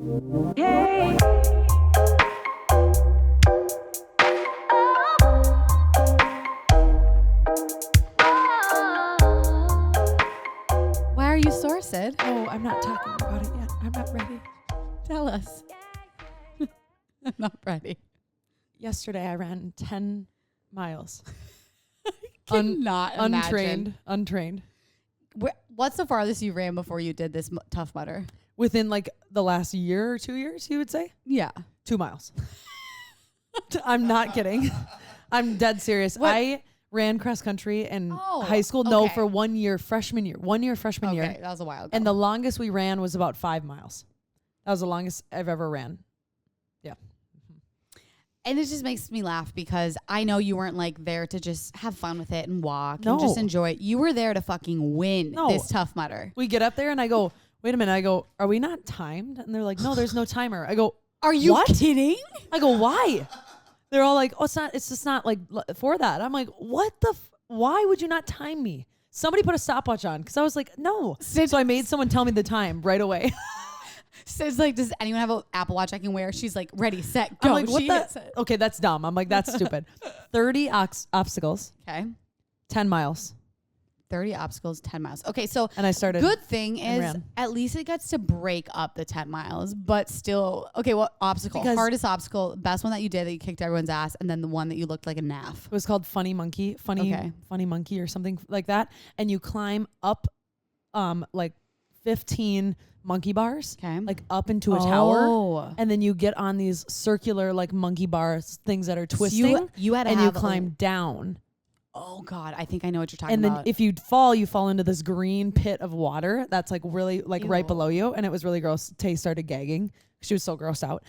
Yay! Why are you sore, Sid? Oh, I'm not talking about it yet. I'm not ready. Tell us. I'm not ready. Yesterday, I ran 10 miles. Cannot imagine. Untrained. What's the farthest you ran before you did this Tough Mudder? Within like the last year or 2 years, you would say? Yeah. 2 miles. I'm not kidding. I'm dead serious. What? I ran cross country in Oh, high school. No, okay. for 1 year freshman year. 1 year freshman year. Okay, that was a while ago. And the longest we ran was about 5 miles. That was the longest I've ever ran. Yeah. And it just makes me laugh because I know you weren't like there to just have fun with it and walk No. and just enjoy it. You were there to fucking win No. this Tough Mudder. We get up there and I go, wait a minute. I go, are we not timed? And they're like, no, there's no timer. I go, Are you what? kidding? I go, why? They're all like, oh, it's just not like for that. I'm like, what the, why would you not time me? Somebody put a stopwatch on. Cause I was like, no. So I made someone tell me the time right away. Sid's like, does anyone have an Apple Watch I can wear? She's like, ready, set, go. I'm like, what She the? hits it. Okay, that's dumb. I'm like, that's stupid. 30 obstacles, Okay. 10 miles. 30 obstacles, 10 miles. Okay, so And I started. good thing and is ran. at least it gets to break up the 10 miles, but still, okay, what obstacle? Because- Hardest obstacle, best one that you did that you kicked everyone's ass, and then the one that you looked like a naff. It was called Funny Monkey or something like that. And you climb up, like 15 monkey bars, Okay. like up into a tower. Oh. And then you get on these circular like monkey bars, things that are twisting. you had to and have you climb down. Oh God, I think I know what you're talking And then about. if you fall into this green pit of water that's like really like right Ew. below you. And it was really gross. Tay started gagging. She was so grossed out.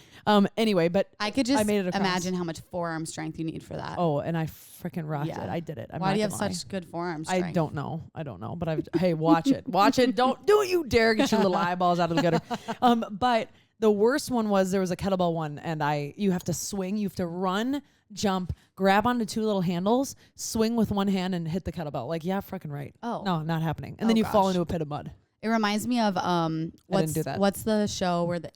Anyway, but I could just made it across. imagine how much forearm strength you need for that. oh, and I freaking rocked Yeah. it. I did it. I'm Why not do you have gonna lie. such good forearm strength? I don't know. But hey, watch it. Watch it. Don't you dare get your little eyeballs out of the gutter. But the worst one was there was a kettlebell one, and you have to swing. You have to run, jump, grab onto 2 little handles, swing with one hand, and hit the kettlebell. Like, yeah, freaking right. Oh. No, not happening. And Oh, then you fall gosh. into a pit of mud. It reminds me of didn't do that. what's the show where the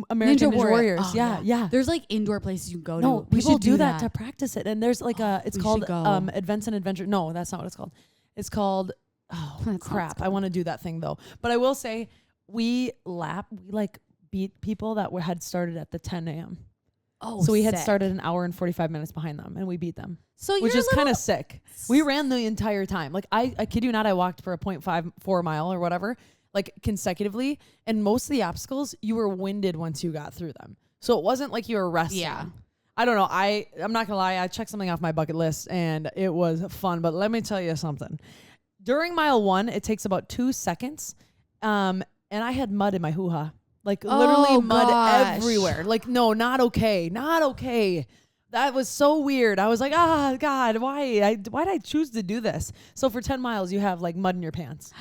American Ninja Warriors. Oh, yeah. There's like indoor places you can go No, to. we People should do that to practice it. And there's like it's we called should go. Advance and Adventure. No, that's not what it's called. It's called That's not crap. what I want to do that thing though. But I will say we like beat people that had started at the 10 a.m. Oh, So we had sick. started an hour and 45 minutes behind them and we beat them, So which you're is kind of sick. We ran the entire time. Like I kid you not, I walked for a 0.54 mile or whatever, like consecutively. And most of the obstacles, you were winded once you got through them. So it wasn't like you were resting. Yeah. I don't know. I'm not gonna lie. I checked something off my bucket list and it was fun. But let me tell you something. During mile 1, it takes about 2 seconds. And I had mud in my hoo-ha. Like literally mud everywhere. Like, no, not okay. Not okay. That was so weird. I was like, God, why did I choose to do this? So for 10 miles, you have like mud in your pants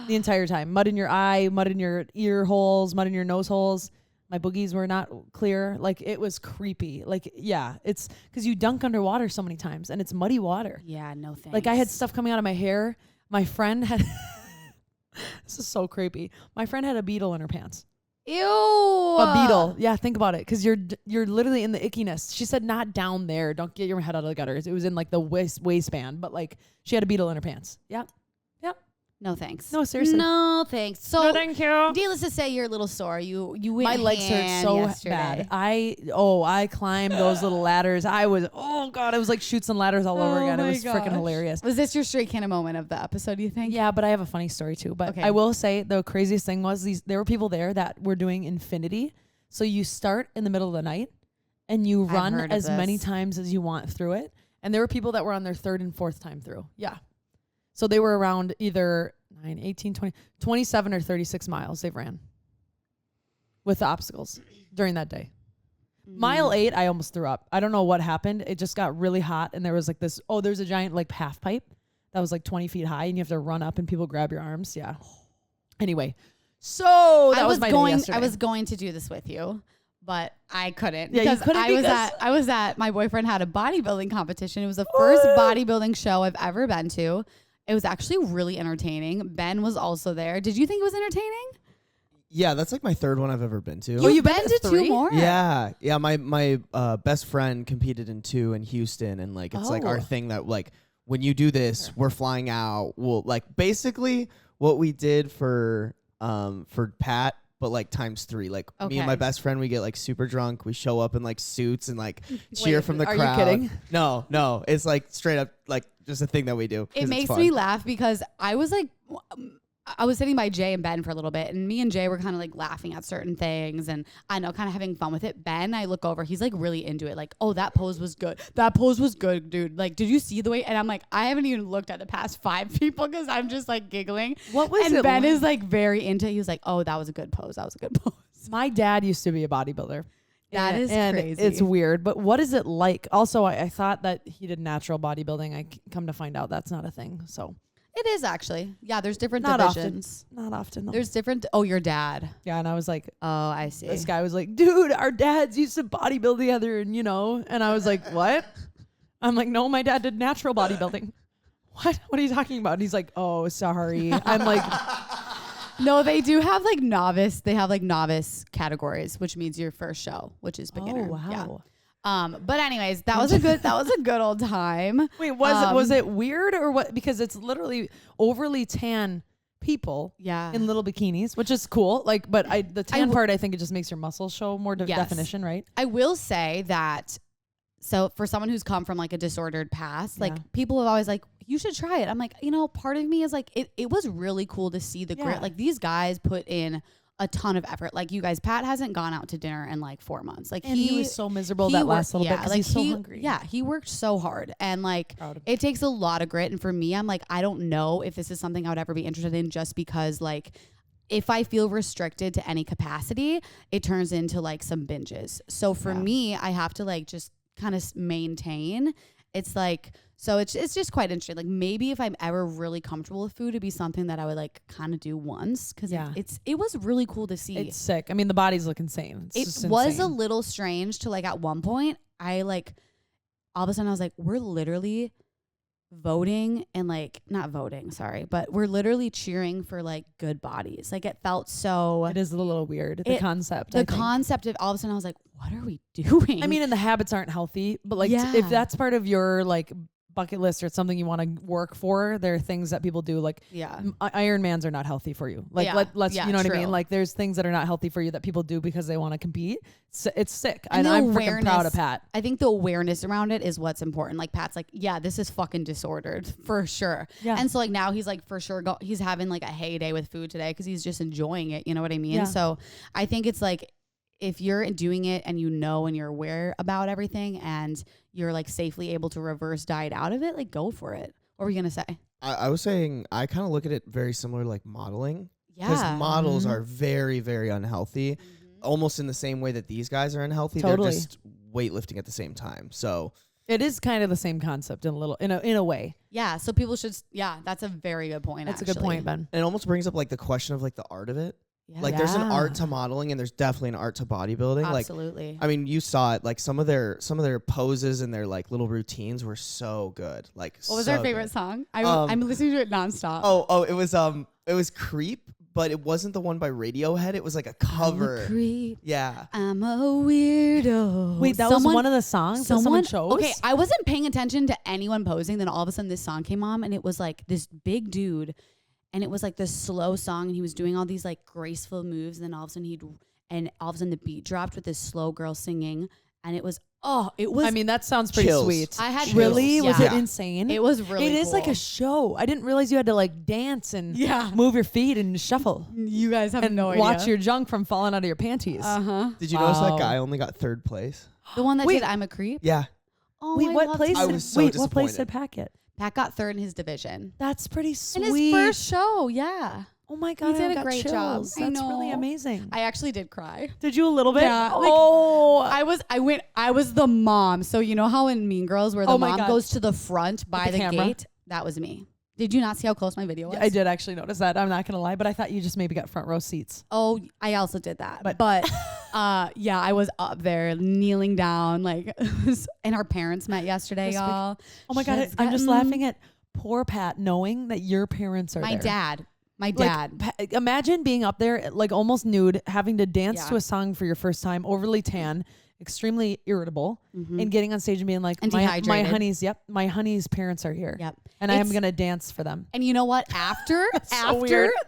the entire time. Mud in your eye, mud in your ear holes, mud in your nose holes. My boogies were not clear. Like, it was creepy. Like, yeah, it's because you dunk underwater so many times and it's muddy water. Yeah, no thanks. Like, I had stuff coming out of my hair. My friend had, this is so creepy. My friend had a beetle in her pants. Ew. A beetle. Yeah, think about it. Because you're literally in the ickiness. She said not down there. Don't get your head out of the gutters. It was in like the waistband. But like she had a beetle in her pants. Yeah. No thanks. No, seriously. No thanks. So No, thank you. needless to say, you're a little sore. You went My legs hurt ham so yesterday. bad. I climbed those little ladders. I was, oh God, it was like chutes and ladders all over again. It my was freaking gosh. hilarious. Was this your Straight Candid moment of the episode, do you think? Yeah, but I have a funny story too. But Okay. I will say the craziest thing was there were people there that were doing infinity. So you start in the middle of the night and you I've run heard of as many this. times as you want through it. And there were people that were on their 3rd and 4th time through. Yeah. So they were around either 9, 18, 20, 27 or 36 miles they've ran with the obstacles during that day. Mile 8, I almost threw up. I don't know what happened. It just got really hot and there was like this, there's a giant like half pipe that was like 20 feet high and you have to run up and people grab your arms. Yeah. Anyway, so that was my day yesterday. I was going to do this with you, but I couldn't. Yeah, you because couldn't I was at my boyfriend had a bodybuilding competition. It was the first bodybuilding show I've ever been to. It was actually really entertaining. Ben was also there. Did you think it was entertaining? Yeah, that's like my third one I've ever been to. You've been to 2 more? Yeah. My best friend competed in 2 in Houston, and like it's like our thing that like when you do this, we're flying out. We'll like basically what we did for Pat, but like times 3. Like me and my best friend, we get like super drunk. We show up in like suits and like cheer from the crowd. Are you kidding? No, it's like straight up like just a thing that we do. It makes me laugh because I was like, I was sitting by Jay and Ben for a little bit, and me and Jay were kind of like laughing at certain things, and I know, kind of having fun with it. Ben, I look over, he's like really into it, like, oh, that pose was good. That pose was good, dude. Like, did you see the way? And I'm like, I haven't even looked at the past 5 people because I'm just like giggling. What was and it? Ben is like very into it. He was like, oh, that was a good pose. That was a good pose. My dad used to be a bodybuilder. That is crazy. It's weird, but what is it like? Also, I thought that he did natural bodybuilding. I come to find out that's not a thing. So. It is actually. Yeah, there's different Not divisions. Not often, though. There's different. Oh, your dad. Yeah, and I was like, Oh, I see. this guy was like, dude, our dads used to bodybuild together, and and I was like, what? I'm like, no, my dad did natural bodybuilding. What are you talking about? And he's like, oh, sorry. I'm like, No, they do have like novice. They have like novice categories, which means your first show, which is beginner. oh, wow. Yeah. But anyways, that was a good old time. Wait, was it weird or what? Because it's literally overly tan people Yeah. in little bikinis, which is cool. Like, but the tan part, I think it just makes your muscles show more Yes. definition, right? I will say that. So for someone who's come from like a disordered past, like people have always like, you should try it. I'm like, part of me is like, it was really cool to see the grit. Like these guys put in a ton of effort. Like you guys, Pat hasn't gone out to dinner in like 4 months. Like And he was so miserable that last little bit because he's so hungry. Yeah, he worked so hard, and like Proud of him. it takes a lot of grit. And for me, I'm like, I don't know if this is something I would ever be interested in, just because like if I feel restricted to any capacity, it turns into like some binges. So for me, I have to like just kind of maintain. It's like, so it's just quite interesting. Like maybe if I'm ever really comfortable with food, it'd be something that I would like kind of do once, because it was really cool to see. It's sick. I mean, the bodies look insane. It was a little strange to like at one point, I like all of a sudden I was like, we're literally voting and like not voting, sorry, but we're literally cheering for like good bodies. Like it felt so. It is a little weird. The concept. The concept of all of a sudden I was like, what are we doing? I mean, and the habits aren't healthy, but like if that's part of your like bucket list or it's something you want to work for, there are things that people do like Ironmans are not healthy for you. Like let's you know what I mean? Like there's things that are not healthy for you that people do because they want to compete. So it's sick. And I'm freaking proud of Pat. I think the awareness around it is what's important. Like Pat's like, yeah, this is fucking disordered for sure. Yeah. And so like now he's like for sure he's having like a heyday with food today because he's just enjoying it. You know what I mean? Yeah. So I think it's like, if you're doing it and and you're aware about everything and you're like safely able to reverse diet out of it, like go for it. What were you going to say? I was saying, I kind of look at it very similar to like modeling. Yeah. Because models are very, very unhealthy, almost in the same way that these guys are unhealthy. Totally. They're just weightlifting at the same time. So it is kind of the same concept in a way. Yeah. So people should, that's a very good point. That's a good point, Ben. And it almost brings up like the question of like the art of it. Yeah. Like there's an art to modeling and there's definitely an art to bodybuilding. Absolutely. Like, I mean, you saw it. Like some of their poses and their like little routines were so good. Like, what was our favorite song? I'm listening to it nonstop. It was Creep, but it wasn't the one by Radiohead. It was like a cover. I'm a creep. Yeah. I'm a weirdo. Wait, that was one of the songs that someone chose? Okay, I wasn't paying attention to anyone posing. Then all of a sudden this song came on and it was like this big dude. And it was like this slow song, and he was doing all these like graceful moves. And then all of a sudden the beat dropped with this slow girl singing, and it was. I mean, that sounds pretty sweet. I had really. Chills. Was it insane? It was really. It is cool. like a show. I didn't realize you had to like dance and move your feet and shuffle. You guys have no idea. Watch your junk from falling out of your panties. Did you notice that guy only got 3rd place? The one that did "I'm a Creep." Yeah. Oh, wait, what place? I was so disappointed. What place did Pat get? Pat got 3rd in his division. That's pretty sweet. In his first show, yeah. Oh my God, he did I a great chills. job. That's really amazing. I actually did cry. Did you a little bit? Yeah. I was the mom. So you know how in Mean Girls where the mom goes to the front by the gate? That was me. Did you not see how close my video was? Yeah, I did actually notice that. I'm not going to lie, but I thought you just maybe got front row seats. Oh, I also did that. But I was up there kneeling down and our parents met yesterday, y'all. Oh my God, I'm just laughing at poor Pat knowing that your parents are there. My dad. My dad. Like, imagine being up there, like almost nude, having to dance to a song for your first time, overly tan, extremely irritable, and getting on stage and being like, my honey's parents are here. Yep. And I am going to dance for them. And you know what? After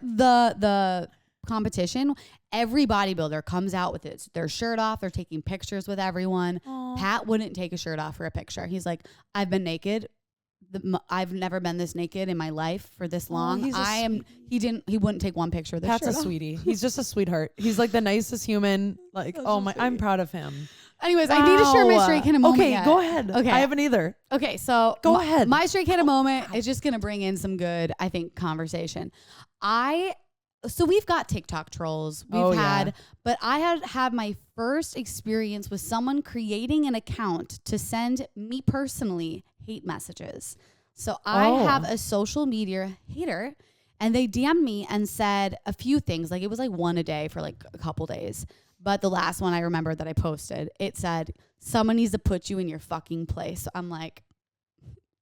the competition, every bodybuilder comes out with their shirt off. They're taking pictures with everyone. Aww. Pat wouldn't take a shirt off for a picture. He's like, I've been naked. I've never been this naked in my life for this long. He wouldn't take one picture of this Pat's shirt a sweetie. He's just a sweetheart. He's like the nicest human. Like, I'm proud of him. Anyways, I need to share my Straight Candid moment. Okay, go ahead. Okay. I haven't either. Okay, so go ahead. My Straight Candid moment is just going to bring in some good, I think, conversation. So we've got TikTok trolls. But I had my first experience with someone creating an account to send me personally hate messages. So I have a social media hater, and they DM'd me and said a few things. Like, it was like one a day for like a couple days. But the last one I remember that I posted, it said, someone needs to put you in your fucking place. So I'm like,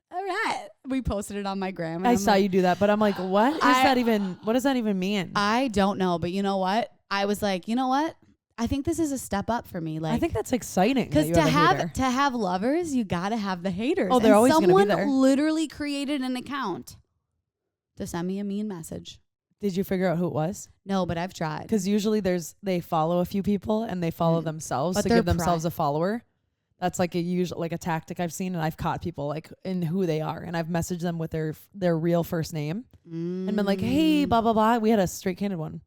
all right. We posted it on my gram. I saw you do that, but I'm like, what does that even mean? I don't know. But you know what? I was like, you know what? I think this is a step up for me. Like, I think that's exciting. Because to have lovers, you got to have the haters. Oh, they're always going to be there. Someone literally created an account to send me a mean message. Did you figure out who it was? No, but I've tried. Because usually they follow a few people and they follow themselves to give themselves a follower. That's like a tactic I've seen, and I've caught people like in who they are, and I've messaged them with their real first name and been like, hey, blah blah blah. We had a Straight Candid one, and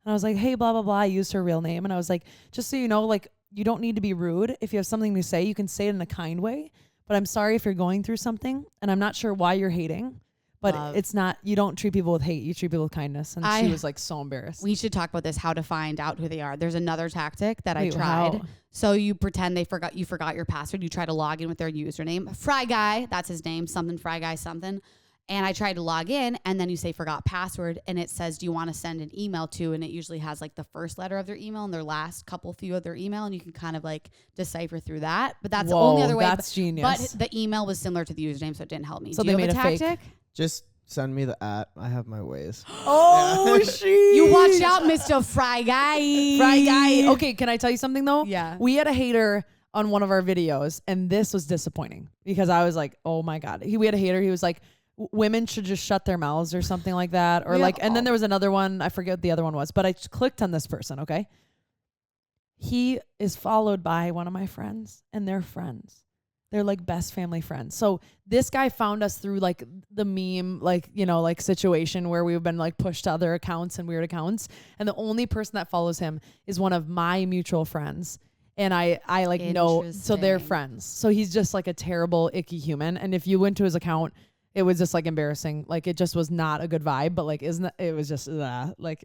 I was like, hey, blah blah blah. I used her real name, and I was like, just so you know, like, you don't need to be rude. If you have something to say, you can say it in a kind way. But I'm sorry if you're going through something, and I'm not sure why you're hating. But it's not, you don't treat people with hate, you treat people with kindness. And she was like so embarrassed. We should talk about this, how to find out who they are. There's another tactic that I tried. How? So you pretend you forgot your password. You try to log in with their username. Fry Guy, that's his name, something Fry Guy something. And I tried to log in, and then you say forgot password, and it says, do you want to send an email to? And it usually has like the first letter of their email and their last few of their email, and you can kind of like decipher through that. But that's the only other way. That's genius. But the email was similar to the username, so it didn't help me. So do you they have made a tactic? fake. Just send me the @ I have my ways. Oh, sheesh. You watch out, Mr. Fry Guy. Fry Guy. Okay, can I tell you something though? Yeah. We had a hater on one of our videos, and this was disappointing because I was like, oh my God. We had a hater. He was like, women should just shut their mouths or something like that. Or and then there was another one. I forget what the other one was, but I clicked on this person, okay? He is followed by one of my friends, and they're friends. They're like best family friends. So this guy found us through like the meme, like, you know, like situation where we've been like pushed to other accounts and weird accounts. And the only person that follows him is one of my mutual friends. And I like know, so they're friends. So he's just like a terrible, icky human. And if you went to his account, it was just like embarrassing. Like, it just was not a good vibe, but like, it was just like,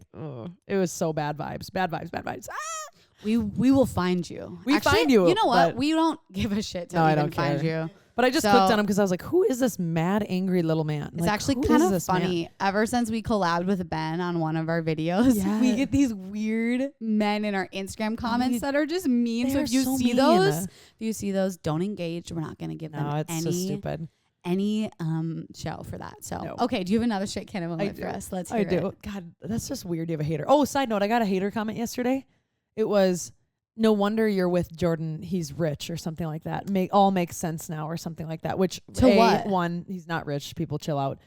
it was so bad vibes. Ah! We will find you. Find you. You know what? We don't give a shit to even find you. But I just clicked on him because I was like, who is this mad, angry little man? It's actually kind of funny. Man? Ever since we collabed with Ben on one of our videos, we get these weird men in our Instagram comments that are just mean. So if you see those, don't engage. We're not going to give them so stupid. Any show for that. So okay, do you have another Straight Candid moment for us? Let's hear it. I do. God, that's just weird. You have a hater. Oh, side note, I got a hater comment yesterday. It was, no wonder you're with Jordan. He's rich or something like that. All makes sense now or something like that. Which what? One, he's not rich. People chill out.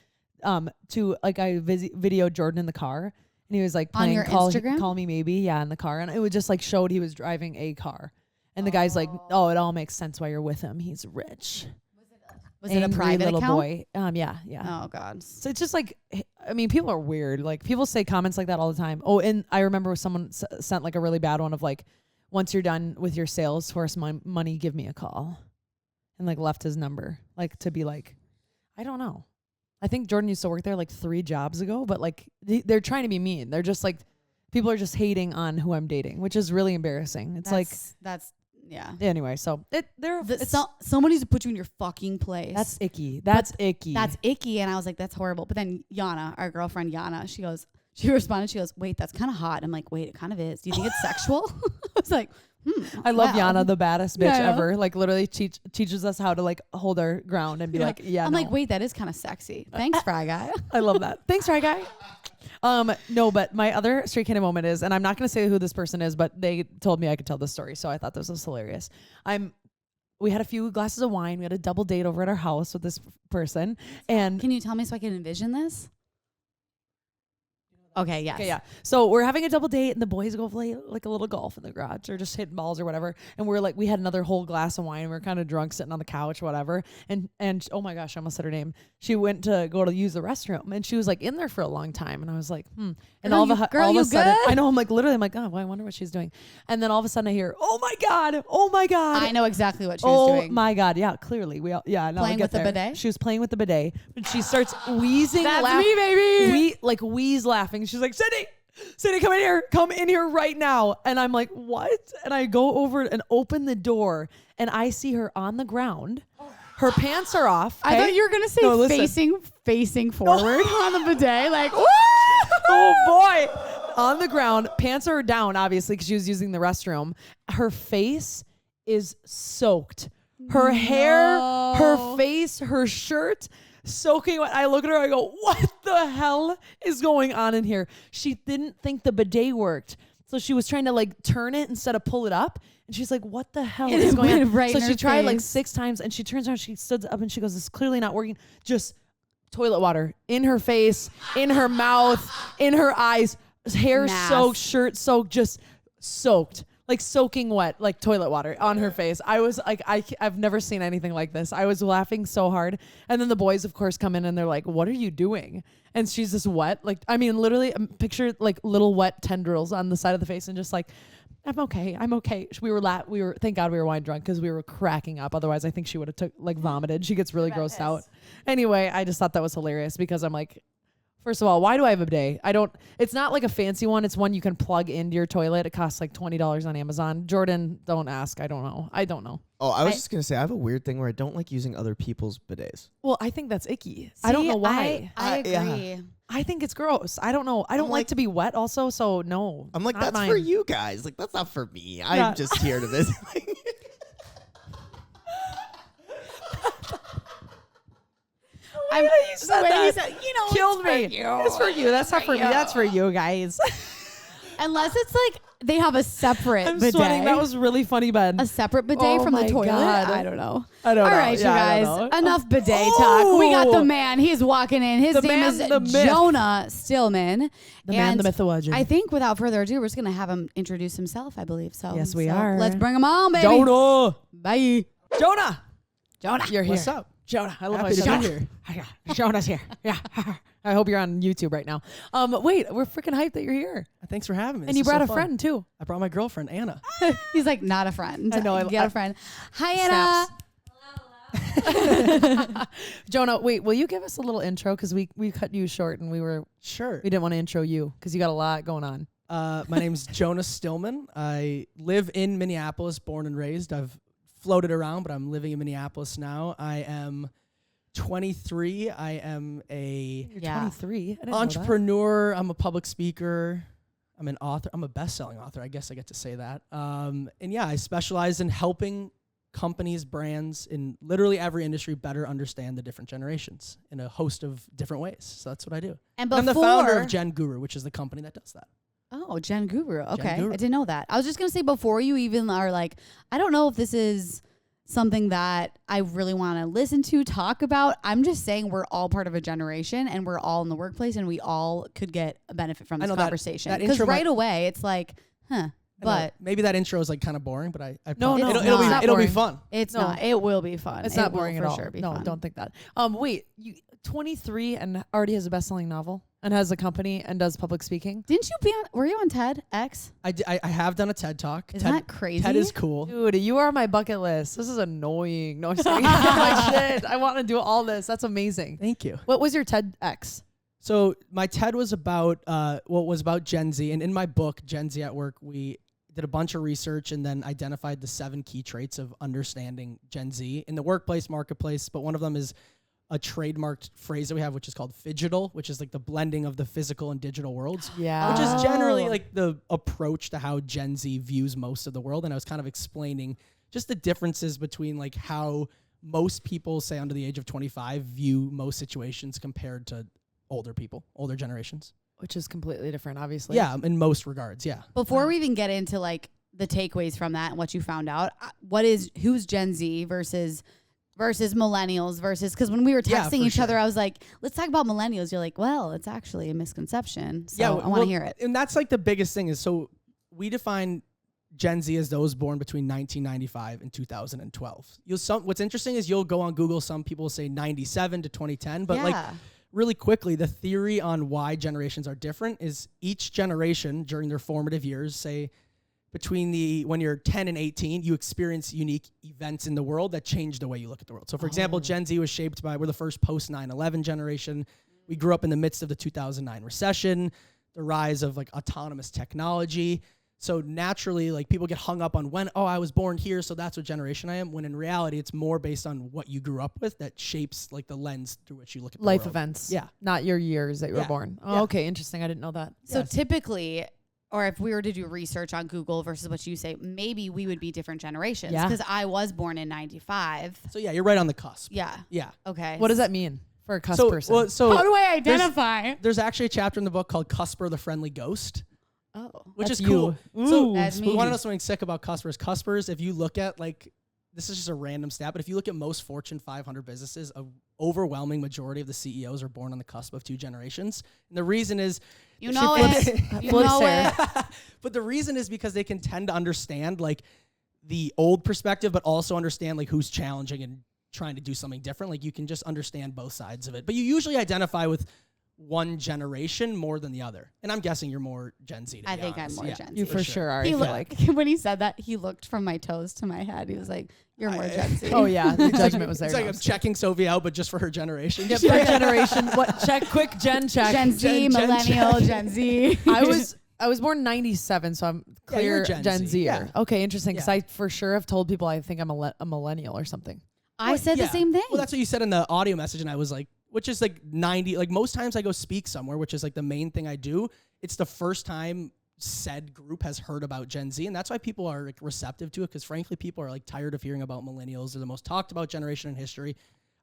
To like, I videoed Jordan in the car, and he was like playing on your Instagram? Call Me Maybe, in the car, and it would just like showed he was driving a car, and the guy's like, oh, it all makes sense why you're with him. He's rich. Was it a private little account? Boy. Yeah. Oh God. So it's just like, I mean, people are weird. Like, people say comments like that all the time. Oh, and I remember someone sent like a really bad one of like, once you're done with your Salesforce money, give me a call, and like left his number, like to be like, I don't know. I think Jordan used to work there like 3 jobs ago, but like they're trying to be mean. They're just like, people are just hating on who I'm dating, which is really embarrassing. Yeah. Anyway, so someone needs to put you in your fucking place. That's icky. That's icky. That's icky. And I was like, that's horrible. But then Yana, our girlfriend Yana, she responded. She goes, wait, that's kind of hot. I'm like, wait, it kind of is. Do you think it's sexual? I was like, I love Yana, the baddest bitch ever. Like, literally teaches us how to like hold our ground and be like, yeah. I'm like, wait, that is kind of sexy. Thanks, Fry Guy. I love that. Thanks, Fry Guy. No, but my other Straight Candid moment is, and I'm not going to say who this person is, but they told me I could tell this story. So I thought this was hilarious. We had a few glasses of wine. We had a double date over at our house with this person. And can you tell me so I can envision this? Okay, yes. Okay, yeah. So we're having a double date, and the boys go play like a little golf in the garage or just hitting balls or whatever. And we're like, we had another whole glass of wine. And we were kind of drunk sitting on the couch, whatever. And oh my gosh, I almost said her name. She went to go to use the restroom, and she was like in there for a long time. And I was like, And girl, all of a sudden, good? I know, I'm like, literally, I'm like, oh, well, I wonder what she's doing. And then all of a sudden I hear, oh my God. I know exactly what she was doing. Oh my God. Yeah, clearly. No, playing with the bidet? She was playing with the bidet. And she starts wheezing. That's me, baby. Wheeze laughing. She's like, Cindy, come in here right now. And I'm like, what? And I go over and open the door, and I see her on the ground. Her pants are off. I thought you were going to say facing forward on the bidet. Like, woo! Oh boy. On the ground, pants are down, obviously, because she was using the restroom. Her face is soaked. Her hair, her face, her shirt, soaking wet. I look at her, I go, what the hell is going on in here? She didn't think the bidet worked. So she was trying to like turn it instead of pull it up. And she's like, what the hell is going on? Right, so she tried like 6 times, and she turns around, she stood up, and she goes, this is clearly not working. Just toilet water in her face, in her mouth, in her eyes, hair soaked, shirt soaked, just soaked. Like soaking wet, like toilet water on her face. I was like, I've never seen anything like this. I was laughing so hard. And then the boys, of course, come in, and they're like, what are you doing? And she's just wet. Like, I mean, literally picture like little wet tendrils on the side of the face, and just like, I'm okay. We were thank God we were wine drunk, because we were cracking up. Otherwise, I think she would have vomited. She gets really grossed out. Anyway, I just thought that was hilarious, because I'm like, first of all, why do I have a bidet? It's not like a fancy one. It's one you can plug into your toilet. It costs like $20 on Amazon. Jordan, don't ask. I don't know. Oh, I was just going to say, I have a weird thing where I don't like using other people's bidets. Well, I think that's icky. I don't know why. I agree. Yeah. I think it's gross. I don't know. I don't like to be wet also, so no. I'm like, that's mine. for you guys. Like, that's not for me. Yeah. I'm just here to visit. You said that. Killed me. It's for you. That's not for me. That's for you guys. Unless it's like they have a separate I'm bidet. sweating. That was really funny, Ben. A separate bidet from the toilet? God. I don't know. I don't know. All right, you guys. Enough bidet talk. We got the man. He's walking in. His name is Jonah Stillman. The man, the myth, the legend. I think without further ado, we're just going to have him introduce himself, I believe. So yes, we are. Let's bring him on, baby. Jonah. Bye. Jonah. You're here. What's up? Jonah. I love Happy to be here. Jonah's here. Yeah. I hope you're on YouTube right now. Wait, we're freaking hyped that you're here. Thanks for having me. And you brought a friend too. I brought my girlfriend, Anna. He's like, not a friend. I know. You got a friend. Hi, Anna. Jonah, wait, will you give us a little intro? Because we cut you short, and we didn't want to intro you because you got a lot going on. My name's Jonah Stillman. I live in Minneapolis, born and raised. I've floated around, but I'm living in Minneapolis now. I am 23. I am You're 23. entrepreneur. I'm a public speaker. I'm an author. I'm a best-selling author. I guess I get to say that. And yeah, I specialize in helping companies, brands in literally every industry better understand the different generations in a host of different ways. So that's what I do. And I'm the founder of GenGuru, which is the company that does that. Oh, GenGuru. Okay. GenGuru. I didn't know that. I was just going to say, before you even are like, I don't know if this is something that I really want to listen to, talk about. I'm just saying we're all part of a generation, and we're all in the workplace, and we all could get a benefit from this conversation. Because right away it's like, but maybe that intro is like kind of boring, but it'll be fun. It's not. It will be fun. It's not boring at all. Sure be no, fun. don't think that. Wait, you 23 and already has a best-selling novel and has a company and does public speaking. Didn't you were you on TEDx? I have done a TED Talk. Isn't that crazy? TED is cool. Dude, you are on my bucket list. This is annoying. No, I'm just kidding. Like, shit. I want to do all this. That's amazing. Thank you. What was your TEDx? So my TED was about Gen Z, and in my book Gen Z at Work, we did a bunch of research and then identified the 7 key traits of understanding Gen Z in the workplace, marketplace. But one of them is a trademarked phrase that we have, which is called phygital, which is like the blending of the physical and digital worlds. Yeah. Which is generally like the approach to how Gen Z views most of the world. And I was kind of explaining just the differences between like how most people, say under the age of 25, view most situations compared to older people, older generations. Which is completely different, obviously. Yeah, in most regards, yeah. Before we even get into like the takeaways from that and what you found out, who's Gen Z versus millennials versus, because when we were texting each other, I was like, let's talk about millennials. You're like, well, it's actually a misconception. So I want to hear it. And that's like the biggest thing is, so we define Gen Z as those born between 1995 and 2012. What's interesting is you'll go on Google, some people say 97 to 2010, but like really quickly, the theory on why generations are different is each generation during their formative years, say between when you're 10 and 18, you experience unique events in the world that change the way you look at the world. So for example, Gen Z was shaped by, we're the first post 9/11 generation. We grew up in the midst of the 2009 recession, the rise of like autonomous technology. So naturally, like people get hung up on I was born here, so that's what generation I am, when in reality, it's more based on what you grew up with that shapes like the lens through which you look at the life world. Events. Yeah. Not your years that you were born. Oh, okay. Interesting. I didn't know that. So typically, or if we were to do research on Google versus what you say, maybe we would be different generations. Yeah. Because I was born in 95. So yeah, you're right on the cusp. Yeah. Yeah. Okay. What does that mean for a cusp person? How do I identify? There's actually a chapter in the book called Cusper the Friendly Ghost. Oh. Which That's is cool. you. So That's me. we want to know something sick about Cuspers. Cuspers, if you look at like, this is just a random stat, but if you look at most Fortune 500 businesses, an overwhelming majority of the CEOs are born on the cusp of two generations. And the reason is... You know it. But the reason is because they can tend to understand like the old perspective, but also understand like who's challenging and trying to do something different. Like you can just understand both sides of it. But you usually identify with one generation more than the other. And I'm guessing you're more Gen Z. I think I'm more Gen Z. You for sure are. When he said that, he looked from my toes to my head. He was like, you're more Gen Z. Oh, yeah. The judgment was there. It's like I'm checking Sophie out, but just for her generation. Yep, her generation. What? Quick Gen check. Gen Z, millennial, Gen Z. I was born 97, so I'm clear Gen Z. Yeah. Okay, interesting. Because I for sure have told people I think I'm a millennial or something. I said the same thing. Well, that's what you said in the audio message, and I was like, which is like 90, like most times I go speak somewhere, which is like the main thing I do. It's the first time said group has heard about Gen Z, and that's why people are like receptive to it, because frankly, people are like tired of hearing about millennials. They're the most talked about generation in history.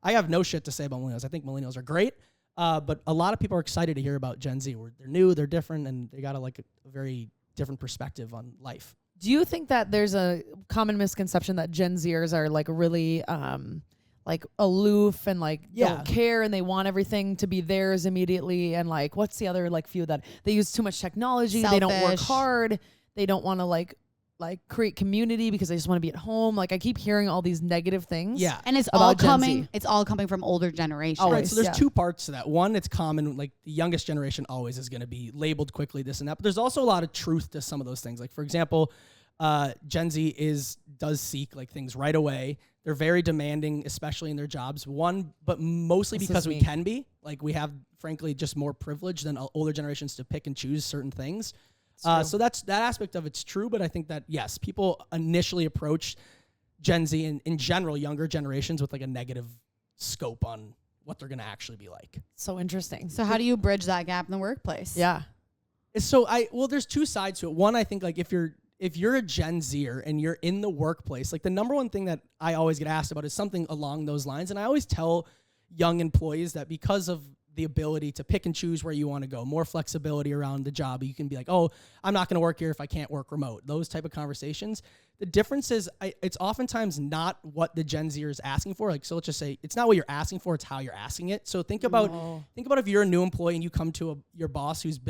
I have no shit to say about millennials. I think millennials are great, but a lot of people are excited to hear about Gen Z. They're new, they're different, and they got a very different perspective on life. Do you think that there's a common misconception that Gen Zers are like really like aloof and like don't care and they want everything to be theirs immediately, and like what's the other like few that they use too much technology, they don't work hard, they don't want to like create community because they just want to be at home? Like I keep hearing all these negative things. Yeah. And it's all coming from older generations. Right, so there's two parts to that. One, it's common, like the youngest generation always is going to be labeled quickly this and that, but there's also a lot of truth to some of those things. Like for example, Gen Z does seek like things right away. They're very demanding, especially in their jobs. But mostly because we can be. Like we have, frankly, just more privilege than older generations to pick and choose certain things. So that aspect of it's true. But I think that, yes, people initially approach Gen Z and in general, younger generations with like a negative scope on what they're going to actually be like. So interesting. So how do you bridge that gap in the workplace? Yeah. So there's two sides to it. One, I think like if you're a Gen Zer and you're in the workplace, like the number one thing that I always get asked about is something along those lines. And I always tell young employees that because of the ability to pick and choose where you want to go, more flexibility around the job, you can be like, oh, I'm not going to work here if I can't work remote. Those type of conversations. The difference is it's oftentimes not what the Gen Zer is asking for. Like, so let's just say it's not what you're asking for, it's how you're asking it. So think about if you're a new employee and you come to your boss who's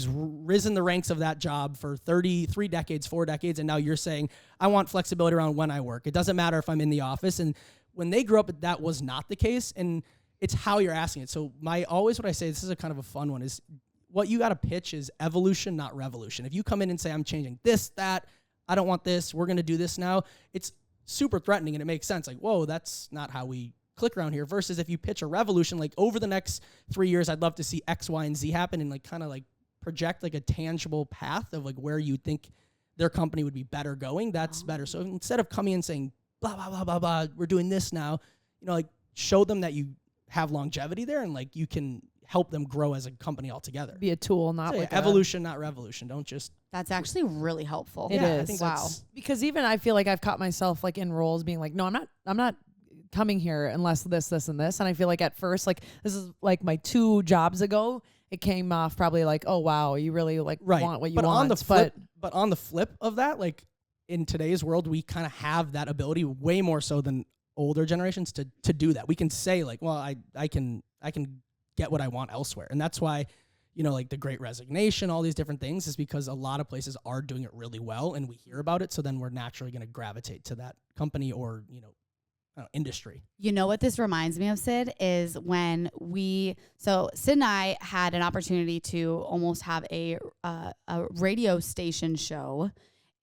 risen the ranks of that job for 33 decades, 4 decades, and now you're saying, I want flexibility around when I work. It doesn't matter if I'm in the office. And when they grew up, that was not the case, and it's how you're asking it. So what I say, this is a kind of a fun one, is what you got to pitch is evolution, not revolution. If you come in and say, I'm changing this, that, I don't want this, we're going to do this now, it's super threatening, and it makes sense. Like, whoa, that's not how we click around here. Versus if you pitch a revolution, like over the next 3 years, I'd love to see X, Y, and Z happen, and like kind of like project like a tangible path of like where you think their company would be better going. That's better. So instead of coming in saying blah blah blah blah blah, we're doing this now, like show them that you have longevity there and like you can help them grow as a company altogether. Be a tool, not like evolution, not revolution. Don't just. That's actually really helpful. It is. I think because even I feel like I've caught myself like in roles being like, no, I'm not coming here unless this, and this. And I feel like at first, like this is like my 2 jobs ago, it came off probably like, oh wow, you really like want what you want. But on the flip of that, like in today's world, we kind of have that ability way more so than older generations to do that. We can say like, well, I can get what I want elsewhere. And that's why, you know, like the Great Resignation, all these different things is because a lot of places are doing it really well and we hear about it. So then we're naturally going to gravitate to that company or, you know, industry. You know what this reminds me of, Sid, is when Sid and I had an opportunity to almost have a radio station show,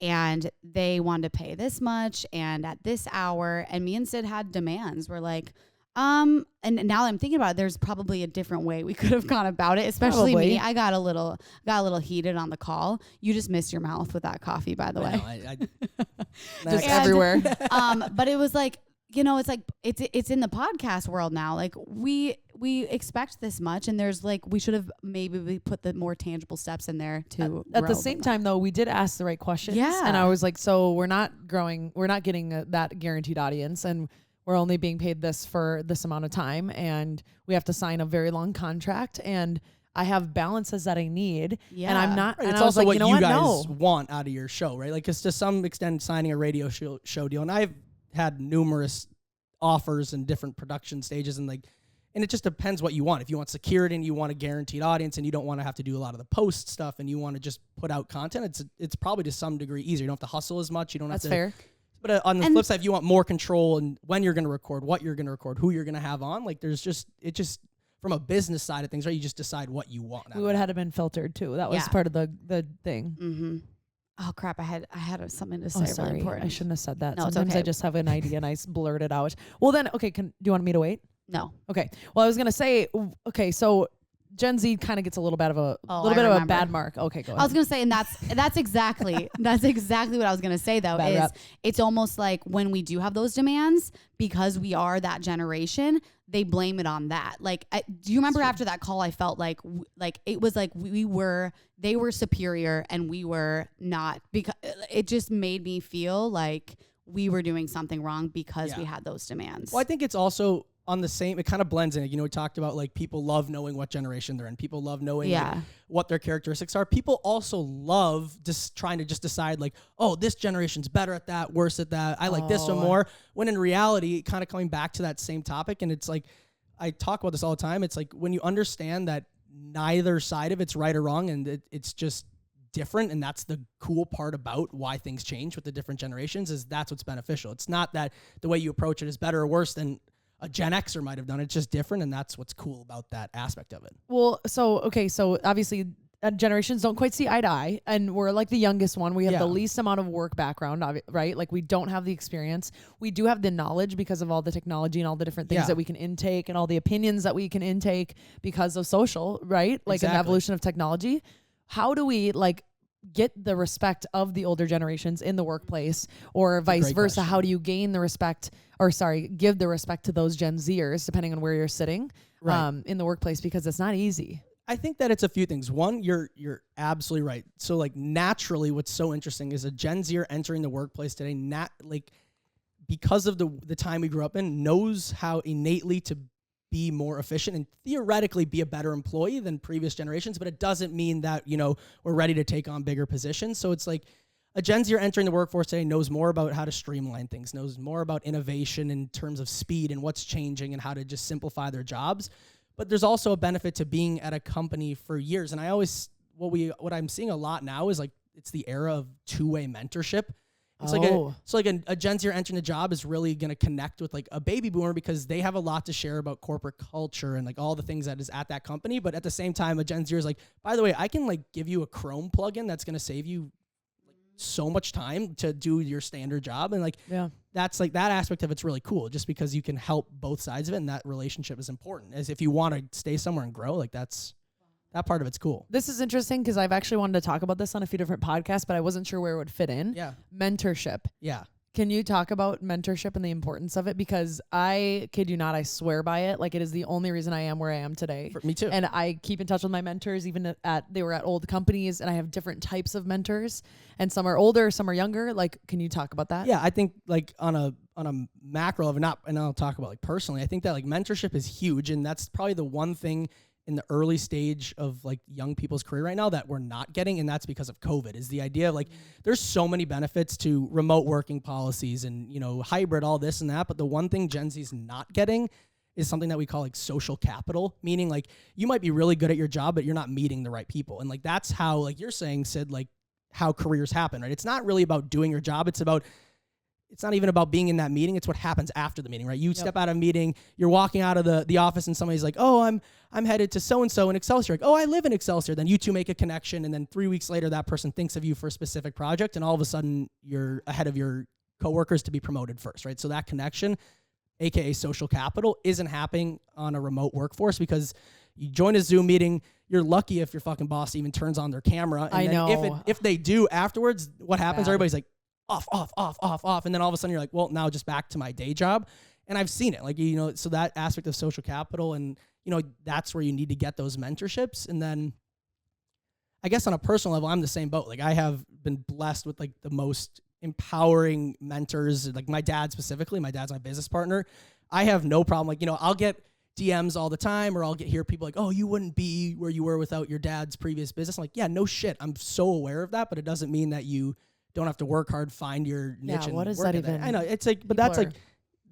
and they wanted to pay this much and at this hour, and me and Sid had demands. We're like, and now I'm thinking about it, there's probably a different way we could have gone about it, especially me. I got a little heated on the call. You just missed your mouth with that coffee, by the way. Just everywhere. But it was like, you know, it's like it's in the podcast world now. Like we expect this much, and there's like we should have maybe put the more tangible steps in there to. At the same time, though, we did ask the right questions. Yeah, and I was like, so we're not getting that guaranteed audience, and we're only being paid this for this amount of time, and we have to sign a very long contract, and I have balances that I need, and I'm not. Right, and it's I was also like, what you guys want out of your show, right? Like, it's to some extent signing a radio show deal, and I've had numerous offers in different production stages, and it just depends what you want. If you want security and you want a guaranteed audience and you don't want to have to do a lot of the post stuff and you want to just put out content, it's probably to some degree easier. You don't have to hustle as much. You don't have to. That's fair. But on the flip side, if you want more control and when you're going to record, what you're going to record, who you're going to have on, like it just from a business side of things, right? You just decide what you want. We would have had it been filtered too. That was part of the thing. Mm-hmm. Oh crap! I had something to say. Sorry, really important. I shouldn't have said that. No, Sometimes okay. I just have an idea and I blurt it out. Well, then, okay. Do you want me to wait? No. Okay. Well, I was gonna say, okay, so Gen Z kind of gets a little bit of a bad mark. Okay, go ahead. I was gonna say, and that's exactly what I was gonna say though. It's almost like when we do have those demands, because we are that generation, they blame it on that. Like, do you remember after that call, I felt like it was like they were superior and we were not, because it just made me feel like we were doing something wrong because we had those demands. Well, I think it's also on the same, it kind of blends in it. You know, we talked about like people love knowing what generation they're in. People love knowing like, what their characteristics are. People also love just trying to just decide like, oh, this generation's better at that, worse at that. I like this one more. When in reality, kind of coming back to that same topic, and it's like, I talk about this all the time. It's like when you understand that neither side of it's right or wrong, and it's just different, and that's the cool part about why things change with the different generations, is that's what's beneficial. It's not that the way you approach it is better or worse than a Gen Xer might have done. It's just different, and that's what's cool about that aspect of it. Well, so obviously generations don't quite see eye to eye, and we're like the youngest one. We have the least amount of work background, right? Like we don't have the experience. We do have the knowledge because of all the technology and all the different things that we can intake and all the opinions that we can intake because of social, right? Like an evolution of technology. How do we like get the respect of the older generations in the workplace, or vice versa? Question. How do you gain the respect, give the respect to those Gen Zers, depending on where you're sitting in the workplace, because it's not easy. I think that it's a few things. One, you're absolutely right. So like naturally, what's so interesting is a Gen Zer entering the workplace today, because of the time we grew up in, knows how innately to be more efficient and theoretically be a better employee than previous generations, but it doesn't mean that, you know, we're ready to take on bigger positions. So it's like a Gen Zer entering the workforce today knows more about how to streamline things, knows more about innovation in terms of speed and what's changing and how to just simplify their jobs. But there's also a benefit to being at a company for years. And I always, what I'm seeing a lot now is like, it's the era of two-way mentorship. It's like a Gen Zer entering the job is really going to connect with like a baby boomer, because they have a lot to share about corporate culture and like all the things that is at that company. But at the same time, a Gen Zer is like, by the way, I can like give you a Chrome plugin that's going to save you like so much time to do your standard job. And like, that's like, that aspect of it's really cool, just because you can help both sides of it. And that relationship is important, as if you want to stay somewhere and grow, like that part of it's cool. This is interesting because I've actually wanted to talk about this on a few different podcasts, but I wasn't sure where it would fit in. Yeah. Mentorship. Yeah. Can you talk about mentorship and the importance of it? Because I kid you not, I swear by it. Like, it is the only reason I am where I am today. Me too. And I keep in touch with my mentors, even they were at old companies, and I have different types of mentors, and some are older, some are younger. Like, can you talk about that? Yeah, I think like on a macro level, and I'll talk about like personally, I think that like mentorship is huge, and that's probably the one thing in the early stage of like young people's career right now that we're not getting, and that's because of COVID, is the idea of like there's so many benefits to remote working policies and, you know, hybrid, all this and that, but the one thing Gen Z's not getting is something that we call like social capital, meaning like you might be really good at your job, but you're not meeting the right people. And like that's how, like you're saying, Sid, like how careers happen, right? It's not really about doing your job. It's not even about being in that meeting. It's what happens after the meeting, right? You step out of a meeting, you're walking out of the office and somebody's like, oh, I'm headed to so-and-so in Excelsior. Like, oh, I live in Excelsior. Then you two make a connection. And then 3 weeks later, that person thinks of you for a specific project. And all of a sudden you're ahead of your coworkers to be promoted first, right? So that connection, AKA social capital, isn't happening on a remote workforce because you join a Zoom meeting. You're lucky if your fucking boss even turns on their camera. And if they do afterwards, what happens? Bad. Everybody's like, off. And then all of a sudden you're like, well, now just back to my day job. And I've seen it, like, you know, so that aspect of social capital, and, you know, that's where you need to get those mentorships. And then I guess on a personal level, I'm the same boat. Like I have been blessed with like the most empowering mentors, like my dad specifically. My dad's my business partner. I have no problem. Like, you know, I'll get DMs all the time, or I'll hear people like, oh, you wouldn't be where you were without your dad's previous business. I'm like, yeah, no shit. I'm so aware of that, but it doesn't mean that you don't have to work hard, find your niche. Yeah, and what is work that at even? I know it's like, but that's like,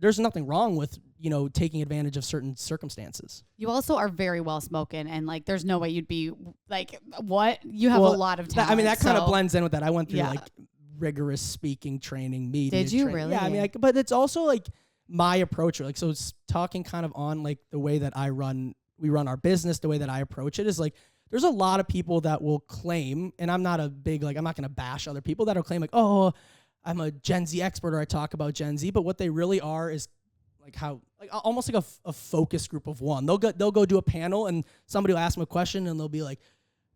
there's nothing wrong with, you know, taking advantage of certain circumstances. You also are very well spoken, and like there's no way you'd be like, what? You have a lot of talent. I mean, that kind of blends in with that. I went through Yeah. like rigorous speaking training, media Did you training. really? Yeah, I mean, like, but it's also like my approach, like, so it's talking kind of on like the way that we run our business, the way that I approach it is like, there's a lot of people that will claim, and I'm not a big, like, I'm not going to bash other people that will claim like, oh, I'm a Gen Z expert, or I talk about Gen Z, but what they really are is like how, like almost like a focus group of one. They'll go do a panel and somebody will ask them a question and they'll be like,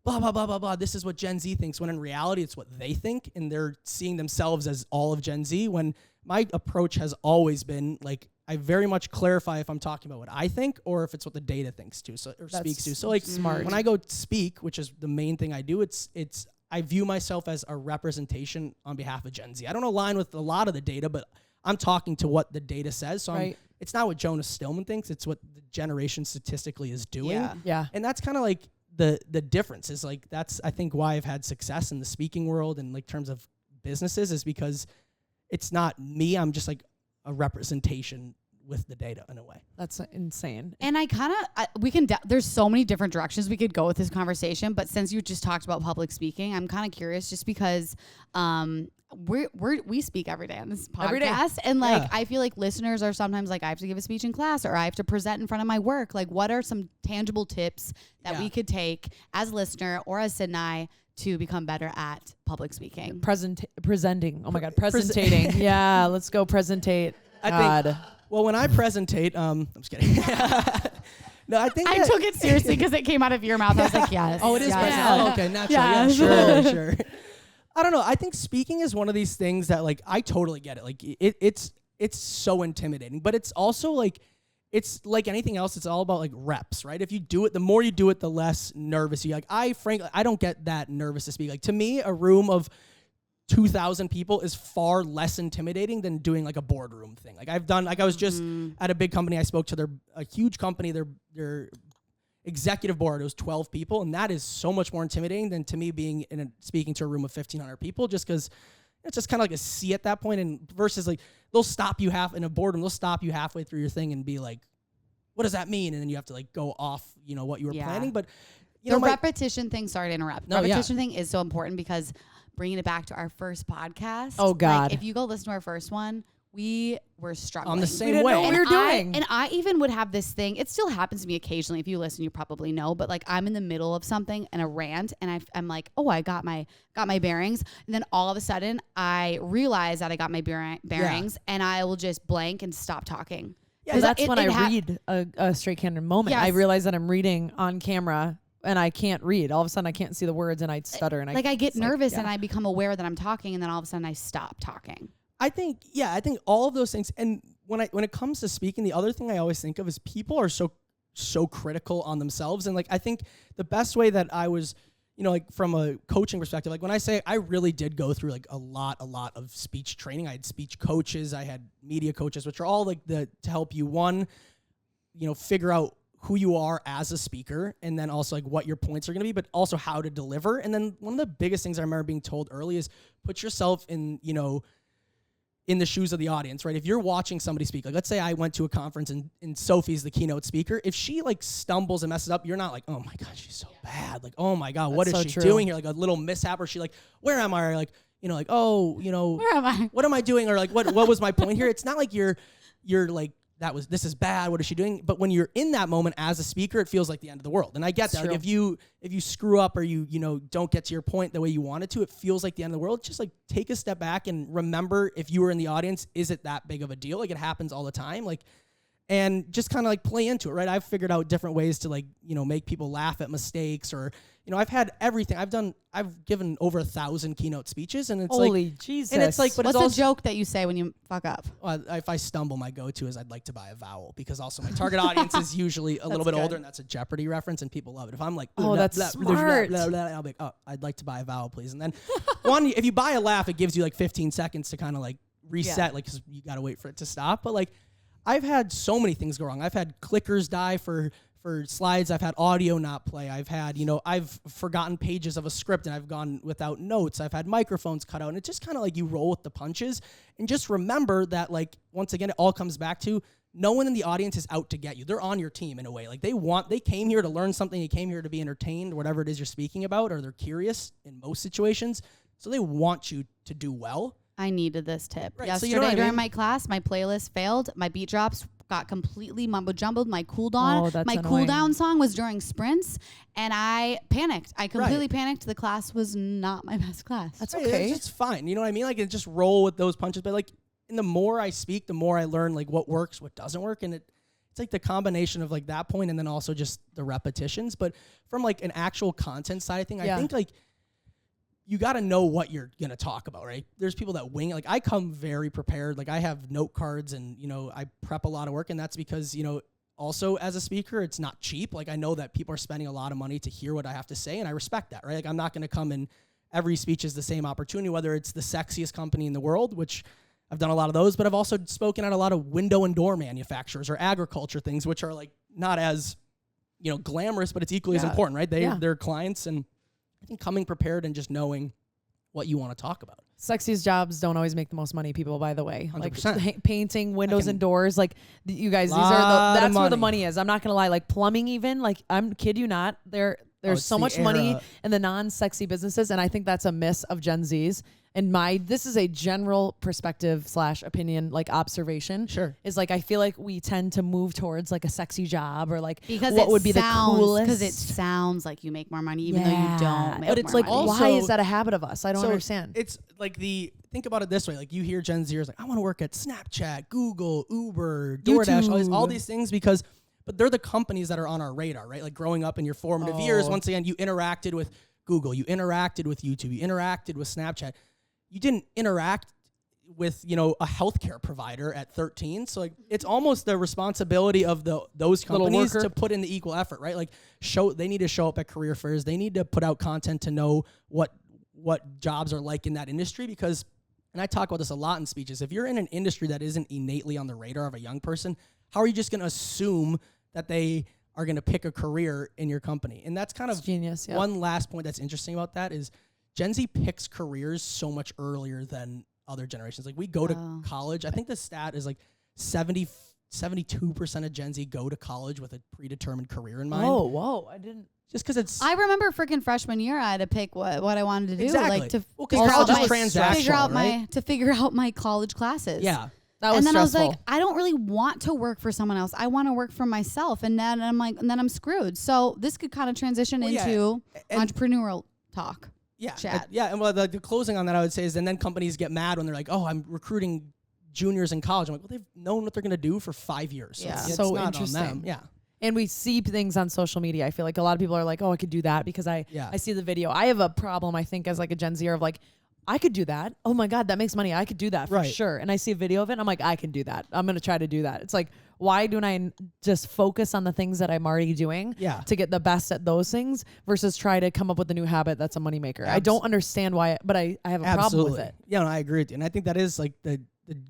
blah, blah, blah, blah, blah. This is what Gen Z thinks, when in reality, it's what they think. And they're seeing themselves as all of Gen Z, when my approach has always been like, I very much clarify if I'm talking about what I think or if it's what the data thinks to, so, or speaks to. So like smart. When I go speak, which is the main thing I do, it's I view myself as a representation on behalf of Gen Z. I don't align with a lot of the data, but I'm talking to what the data says. So it's not what Jonah Stillman thinks. It's what the generation statistically is doing. Yeah. And that's kind of like the difference is like, that's, I think, why I've had success in the speaking world and like terms of businesses, is because it's not me. I'm just like a representation with the data in a way. That's insane. And I kind of, there's so many different directions we could go with this conversation, but since you just talked about public speaking, I'm kind of curious just because we speak every day on this podcast. Every day. And like, I feel like listeners are sometimes like, I have to give a speech in class or I have to present in front of my work. Like, what are some tangible tips that we could take as a listener or as Sid and I to become better at public speaking? Presenting. Oh my God. Presentating. Yeah. Let's go presentate. I think, well, when I presentate, I'm just kidding. No, I think I took it seriously because it came out of your mouth. I was like, yes. Oh, it is yes. presentation. Oh, okay, naturally. Yeah, sure. I don't know. I think speaking is one of these things that, like, I totally get it. Like, it's so intimidating, but it's also like, it's like anything else. It's all about like reps, right? If you do it, the more you do it, the less nervous you. Like, I don't get that nervous to speak. Like, to me, a room of 2,000 people is far less intimidating than doing like a boardroom thing. Like I've done, like I was just at a big company. I spoke to a huge company, their executive board. It was 12 people. And that is so much more intimidating than to me being speaking to a room of 1,500 people, just because it's just kind of like a C at that point. And versus like, they'll stop you in a boardroom, they'll stop you halfway through your thing and be like, what does that mean? And then you have to like go off, you know, what you were planning. But the repetition thing, sorry to interrupt. The repetition thing is so important because bringing it back to our first podcast. Oh God. Like, if you go listen to our first one, we were struggling. On the same we way. Know what we were doing. And I even would have this thing. It still happens to me occasionally. If you listen, you probably know. But like, I'm in the middle of something and a rant, and I'm like, oh, I got my bearings. And then all of a sudden, I realize that I got my bearings, and I will just blank and stop talking. Yeah, that's when I read a Straight Candid moment. Yes. I realize that I'm reading on camera and I can't read. All of a sudden I can't see the words and I stutter and I get nervous and I become aware that I'm talking, and then all of a sudden I stop talking. I think all of those things. And when it comes to speaking, the other thing I always think of is people are so critical on themselves. And like, I think the best way that I was, you know, like from a coaching perspective, like when I say I really did go through like a lot of speech training. I had speech coaches, I had media coaches, which are all like to help you, one, you know, figure out who you are as a speaker, and then also like what your points are going to be, but also how to deliver. And then one of the biggest things I remember being told early is put yourself in, you know, in the shoes of the audience, right? If you're watching somebody speak, like let's say I went to a conference and Sophie's the keynote speaker. If she like stumbles and messes up, you're not like, oh my God, she's so bad. Like, oh my God, what is she doing here? Like a little mishap, or she like, where am I? Or like, you know, like, oh, you know, where am I? What am I doing? Or like, what was my point here? It's not like you're like, this is bad. What is she doing? But when you're in that moment as a speaker, it feels like the end of the world. And I get that. Like if you screw up or you know, don't get to your point the way you wanted to, it feels like the end of the world. Just like take a step back and remember, if you were in the audience, is it that big of a deal? Like it happens all the time. Like, and just kind of like play into it, right? I've figured out different ways to like, you know, make people laugh at mistakes, or, you know, I've had everything. I've given over 1,000 keynote speeches, and it's Holy like, Jesus. and it's like, but What's it's a also, joke that you say when you fuck up? if I stumble, my go-to is I'd like to buy a vowel, because also my target audience is usually a little bit older, and that's a Jeopardy reference, and people love it. If I'm like, oh, that's smart. I'll be like, oh, I'd like to buy a vowel, please. And then if you buy a laugh, it gives you like 15 seconds to kind of like reset, like, cause you got to wait for it to stop. But like, I've had so many things go wrong. I've had clickers die for slides. I've had audio not play. I've had, you know, I've forgotten pages of a script and I've gone without notes. I've had microphones cut out, and it's just kind of like you roll with the punches, and just remember that, like, once again, it all comes back to no one in the audience is out to get you. They're on your team in a way. Like they came here to learn something. They came here to be entertained, whatever it is you're speaking about, or they're curious in most situations. So they want you to do well. I needed this tip. Right, Yesterday so you know during my class, my playlist failed. My beat drops got completely mumbo jumbled. My cool down song was during sprints, and I panicked. I completely panicked. The class was not my best class. That's Right, okay. it's fine. You know what I mean? Like, it just roll with those punches. But like, and the more I speak, the more I learn like what works, what doesn't work, and it's like the combination of like that point, and then also just the repetitions. But from like an actual content side of thing, I think like, you got to know what you're going to talk about, right? There's people that wing it. Like, I come very prepared. Like, I have note cards, and, you know, I prep a lot of work, and that's because, you know, also as a speaker, it's not cheap. Like, I know that people are spending a lot of money to hear what I have to say, and I respect that, right? Like, I'm not going to come in every speech is the same opportunity, whether it's the sexiest company in the world, which I've done a lot of those, but I've also spoken at a lot of window and door manufacturers or agriculture things, which are like not as, you know, glamorous, but it's equally as important, right? They're clients, and I think coming prepared and just knowing what you want to talk about. Sexiest jobs don't always make the most money, people, by the way. 100%. Like painting windows and doors, like you guys, that's where the money is. I'm not gonna lie. Like plumbing, even, like, I'm kid you not, there's so much money in the non-sexy businesses, and I think that's a miss of Gen Z's. And this is a general perspective / opinion, like observation. Sure. Is like, I feel like we tend to move towards like a sexy job, or like because what would be the coolest. Because it sounds like you make more money, even though you don't make But it's more like, money. why is that a habit of us? I don't understand. It's like think about it this way. Like, you hear Gen Zers like, I want to work at Snapchat, Google, Uber, DoorDash, all these things, but they're the companies that are on our radar, right? Like, growing up in your formative years, once again, you interacted with Google, you interacted with YouTube, you interacted with Snapchat. You didn't interact with, you know, a healthcare provider at 13. So like, it's almost the responsibility of those companies to put in the equal effort, right? Like, they need to show up at career fairs. They need to put out content to know what jobs are like in that industry, because, and I talk about this a lot in speeches, if you're in an industry that isn't innately on the radar of a young person, how are you just going to assume that they are going to pick a career in your company? And that's kind of genius. Yeah. One last point that's interesting about that is Gen Z picks careers so much earlier than other generations. Like, we go to college. I think the stat is like 72% of Gen Z go to college with a predetermined career in mind. Oh, whoa. I didn't. Just because it's... I remember freaking freshman year, I had to pick what I wanted to do. Exactly. Like, to figure out my college classes. Yeah. That was and then stressful. I was like, I don't really want to work for someone else. I want to work for myself. And then I'm screwed. So this could kind of transition into entrepreneurial talk. Yeah, chat. And well, the closing on that, I would say, is then companies get mad when they're like, "Oh, I'm recruiting juniors in college." I'm like, "Well, they've known what they're going to do for 5 years." So Yeah, it's so not interesting. on them. Yeah, and we see things on social media. I feel like a lot of people are like, "Oh, I could do that because I see the video." I have a problem, I think, as like a Gen Zer of like, I could do that. Oh my God, that makes money. I could do that for sure. And I see a video of it, and I'm like, I can do that. I'm going to try to do that. It's like, why don't I just focus on the things that I'm already doing to get the best at those things versus try to come up with a new habit that's a moneymaker? I don't understand why, but I have a problem with it. Yeah, no, I agree with you. And I think that is like the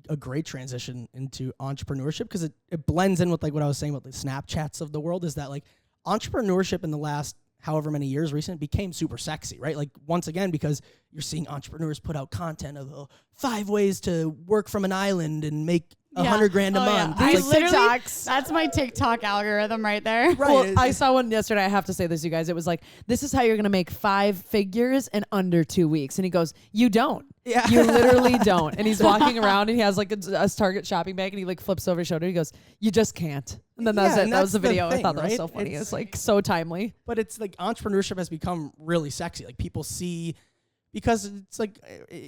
a great transition into entrepreneurship because it blends in with like what I was saying about the Snapchats of the world is that like entrepreneurship in the last however many years recent became super sexy, right? Like once again, because you're seeing entrepreneurs put out content of 5 ways to work from an island and make $100,000 a month. I It's like, literally, that's my TikTok algorithm right there. right. Well, I saw one yesterday. I have to say this, you guys. It was like, this is how you're going to make 5 figures in under 2 weeks. And he goes, you don't. Yeah. You literally don't. And he's walking around and he has like a Target shopping bag and he like flips over his shoulder. He goes, you just can't. And then that's Yeah, it. and That was the that's the video. I thing, thought that was right? so funny. It's- It's like so timely. But it's like entrepreneurship has become really sexy. Like people see, because it's like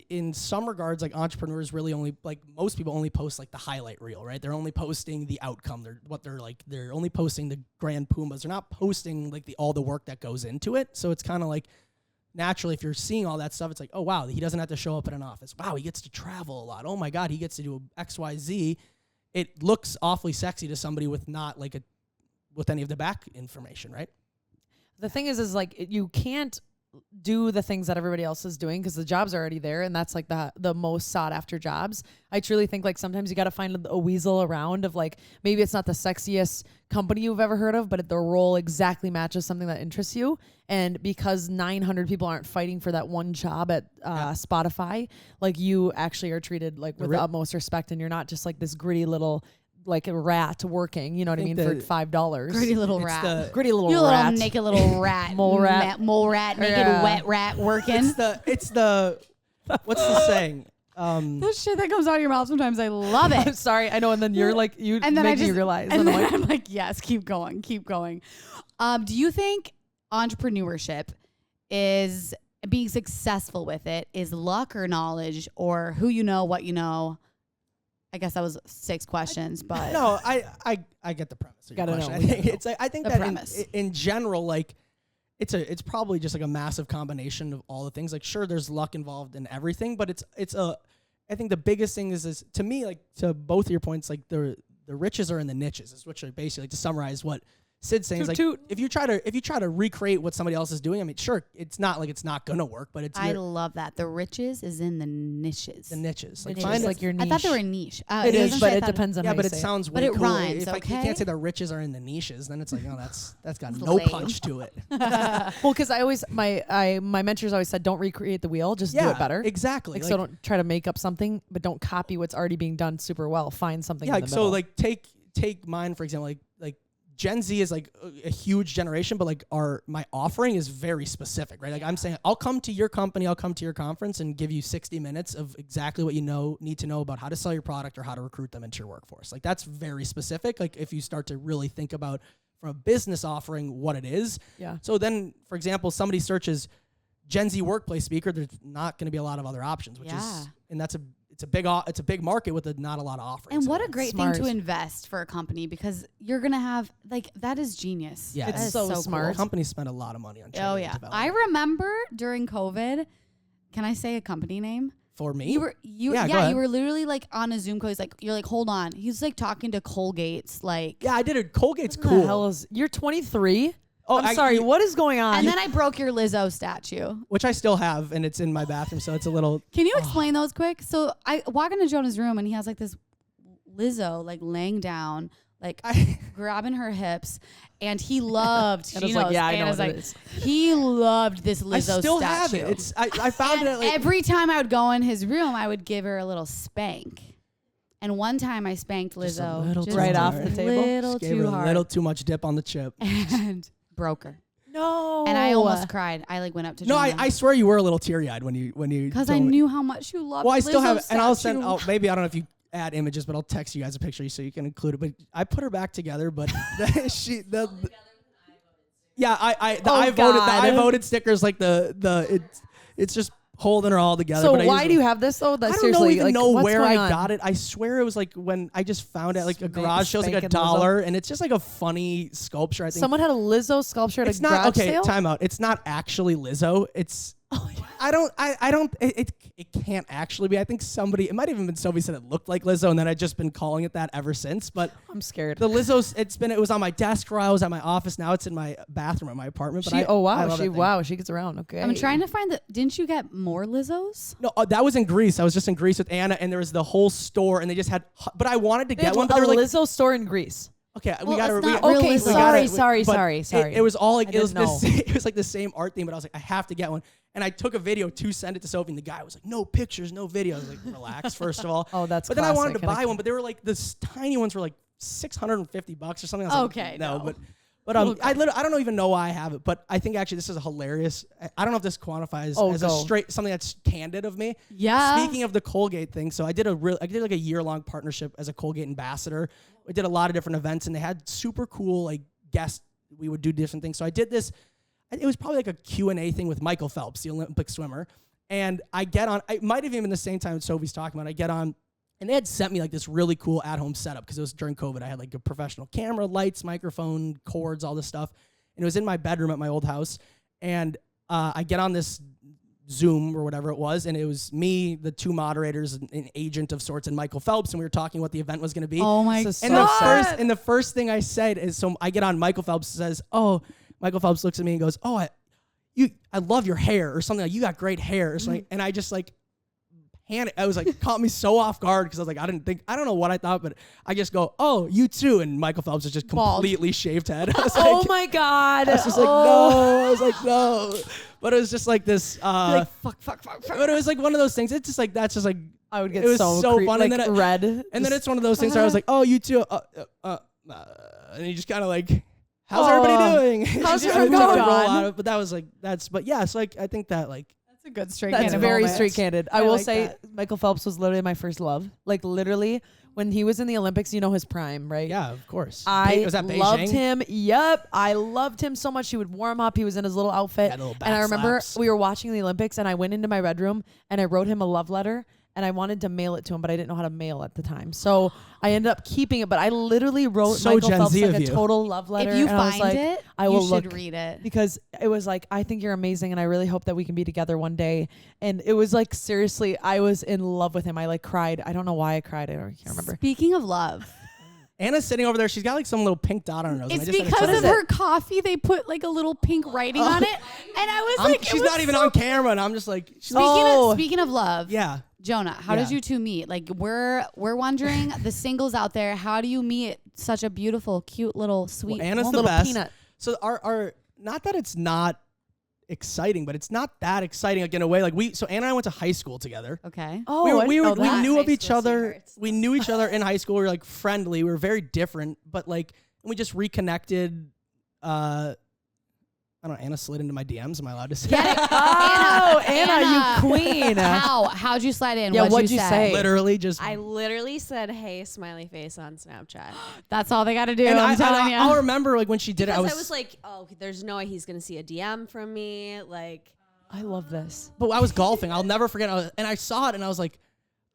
in some regards, like entrepreneurs really only, like most people only post like the highlight reel, right? They're only posting the outcome. They're only posting the grand pumas. They're not posting like all the work that goes into it. So it's kind of like naturally, if you're seeing all that stuff, it's like, oh wow, he doesn't have to show up in an office. Wow, he gets to travel a lot. Oh my God, he gets to do X, Y, Z. It looks awfully sexy to somebody with not like with any of the back information, right? The thing is like you can't do the things that everybody else is doing because the jobs are already there, and that's like the most sought after jobs. I truly think like sometimes you got to find a weasel around of like maybe it's not the sexiest company you've ever heard of, but the role exactly matches something that interests you. And because 900 people aren't fighting for that one job at Spotify, like you actually are treated like with the utmost respect, and you're not just like this gritty little like a rat working, you know what I mean, for $5. Gritty little rat. Gritty little You rat. little naked little rat. Mole rat. Mole rat, naked wet rat working. It's the what's the saying? The shit that comes out of your mouth sometimes, I love it. I'm sorry, I know, and then you're like, you And then make me realize. And then I'm like, yes, keep going. Do you think entrepreneurship is being successful with it is luck or knowledge or who you know, what you know? I guess that was 6 questions, but No, I get the premise. Of your Gotta question. know. I think The that premise. in general, like it's probably just like a massive combination of all the things. Like sure, there's luck involved in everything, but I think the biggest thing is to me, like to both of your points, like the riches are in the niches. Is which are basically like, to summarize what Sid's saying is like if you try to recreate what somebody else is doing, I mean, sure, it's not like it's not gonna work, but I love that. The riches is in the niches. the niches. Like It's find just it- like your niche. I thought they were niche. It is, but it depends on yeah, how but you it say sounds But way it cool. rhymes, If you okay? can't say the riches are in the niches, then it's like, oh, that's got no lame. punch to it. Well, because I always my mentors always said, don't recreate the wheel, just do it better. Exactly. Like, so don't try to make up something, but don't copy what's already being done super well. Find something. Yeah, in like, the so middle. like take mine for example. Like Gen Z is like a huge generation, but like my offering is very specific, right? Like I'm saying, I'll come to your company, I'll come to your conference and give you 60 minutes of exactly what you need to know about how to sell your product or how to recruit them into your workforce. Like that's very specific. Like if you start to really think about from a business offering what it is. Yeah. So then, for example, somebody searches Gen Z workplace speaker, there's not going to be a lot of other options, which is, and it's a big market with not a lot of offerings. And what a great Smart. thing to invest for a company because you're gonna have like that is genius. Yeah, That it's is so cool. smart. Companies spend a lot of money on training Oh and yeah, development. I remember during COVID. Can I say a company name? For me, You were go ahead. you were literally like on a Zoom call. He's like, you're like, hold on. He's like talking to Colgate's like. Yeah, I did it. Colgate's What the cool. hell is you're 23? Oh, I'm sorry. What is going on? And then I broke your Lizzo statue. Which I still have, and it's in my bathroom, so it's a little. Can you explain those quick? So I walk into Jonah's room and he has like this Lizzo like laying down, like grabbing her hips, and he loved. And she it's like, knows, yeah, I know Anna's what it like, is. He loved this Lizzo I still statue. have it. I found And it. Like, every time I would go in his room, I would give her a little spank. And one time I spanked Just a Lizzo little just right a off the table? little just gave too her a hard, little too much dip on the chip. and broke her. No. And I almost cried. I like went up to No, Jonah I swear you were a little teary eyed when you because I told me. knew how much you loved. Well, I still have, Lizzo's and I'll statue. send. Maybe I don't know if you add images, but I'll text you guys a picture so you can include it. But I put her back together, but yeah, the I voted stickers like it's just holding her all together. So but why do you have this though? That I don't seriously, even like, know what's where going I on? got it. I swear it was like when I just found it at like a garage show. It was like Spanking Lizzo. $1, and it's just like a funny sculpture. I think Someone had a Lizzo sculpture at it's a not garage okay. sale. Time out. It's not actually Lizzo. It's It can't actually be. I think somebody, it might have even been Sophie said it looked like Lizzo, and then I've just been calling it that ever since. But I'm scared. the Lizzo's, it was on my desk while I was at my office. Now it's in my bathroom at my apartment. But she gets around. Okay. I'm trying to find didn't you get more Lizzos? No, that was in Greece. I was just in Greece with Anna, and there was the whole store, and they just had, but I wanted to get one. But a they were like, Lizzo store in Greece. Okay, Well, we got to. it's not Okay, realistic. sorry. It was all like I didn't know. it was like the same art theme, but I was like, I have to get one. And I took a video to send it to Sophie, and the guy was like, no pictures, no video. I was like, relax, first of all. Oh, that's But then I wanted to classic. buy one, but they were like, tiny ones were like $650 or something. I was Okay, like, no. no. But I don't even know why I have it, but I think actually this is hilarious. I don't know if this quantifies as a straight, something that's candid of me. Yeah. Speaking of the Colgate thing, so I did like a year-long partnership as a Colgate ambassador. We did a lot of different events, and they had super cool like guests. We would do different things. So I did this. It was probably like a Q&A thing with Michael Phelps, the Olympic swimmer. And I get on. It might have even been the same time Sophie's talking about. I get on, and they had sent me like this really cool at-home setup because it was during COVID. I had like a professional camera, lights, microphone, cords, all this stuff. And it was in my bedroom at my old house. And I get on this Zoom or whatever it was, and it was me, the two moderators, an agent of sorts, and Michael Phelps, and we were talking what the event was going to be. Oh my This is god. And the first thing I said is, so I get on, Michael Phelps says, oh, Michael Phelps looks at me and goes, oh, I love your hair, or something like, you got great hair, or something. And I just like panicked. I was like, caught me so off guard because I was like, I don't know what I thought, but I just go, oh, you too. And Michael Phelps is just completely shaved head. I was like, Oh my God. I was just like, no. I was like, no. But it was just like this. Like, fuck. But it was like one of those things. It's just like, that's just like, I would get it was so fun. like And then red. and then it's one of those things where I was like, oh, you too. And you just kind of like, how's everybody doing? How's Just everyone kinda going? roll out of it. But that was like, but yeah, so like, I think that like, That's a good straight That's candid very moment. straight candid. I I will like say that. Michael Phelps was literally my first love. Like literally when he was in the Olympics, you know his prime, right? yeah, of course. I was that loved Beijing? him. Yep. I loved him so much. He would warm up. He was in his little outfit. Yeah, little And I back remember slaps. we were watching the Olympics and I went into my bedroom and I wrote him a love letter and I wanted to mail it to him, but I didn't know how to mail at the time. So I ended up keeping it, but I literally wrote So Michael Gen Phelps Z like of a you. total love letter. If you and I was find like, it, I will you should look read it. because it was like, I think you're amazing and I really hope that we can be together one day. And it was like, seriously, I was in love with him. I like cried. I don't know why I cried. I can't remember. Speaking of love, Anna's sitting over there. She's got like some little pink dot on her nose. and it's I just had to because tell of her. her coffee. They put like a little pink writing on it, and I was like, She's not even on camera, and I'm just like, Speaking of love, yeah. Jonah, how did Yeah. you two meet? Like we're wondering, the singles out there, how do you meet such a beautiful, cute little sweet Well, Anna's woman? the best. peanut. So our not that it's not exciting, but it's not that exciting. Like in a way, like so Anna and I went to high school together. Okay. Oh, we I didn't know we that. knew of High each school other. sweethearts. We knew each other in high school. We were like friendly. We were very different, but like we just reconnected. I don't know. Anna slid into my DMs. Am I allowed to say? Get it? Oh, Anna, you queen. How'd you slide in? Yeah, What'd you say? Literally just. I literally said, "Hey, smiley face" on Snapchat. That's all they got to do. and I'm telling you. I'll remember like when she did it. Because I was like, oh, there's no way he's gonna see a DM from me. Like, I love this. But I was golfing. I'll never forget. And I saw it, and I was like,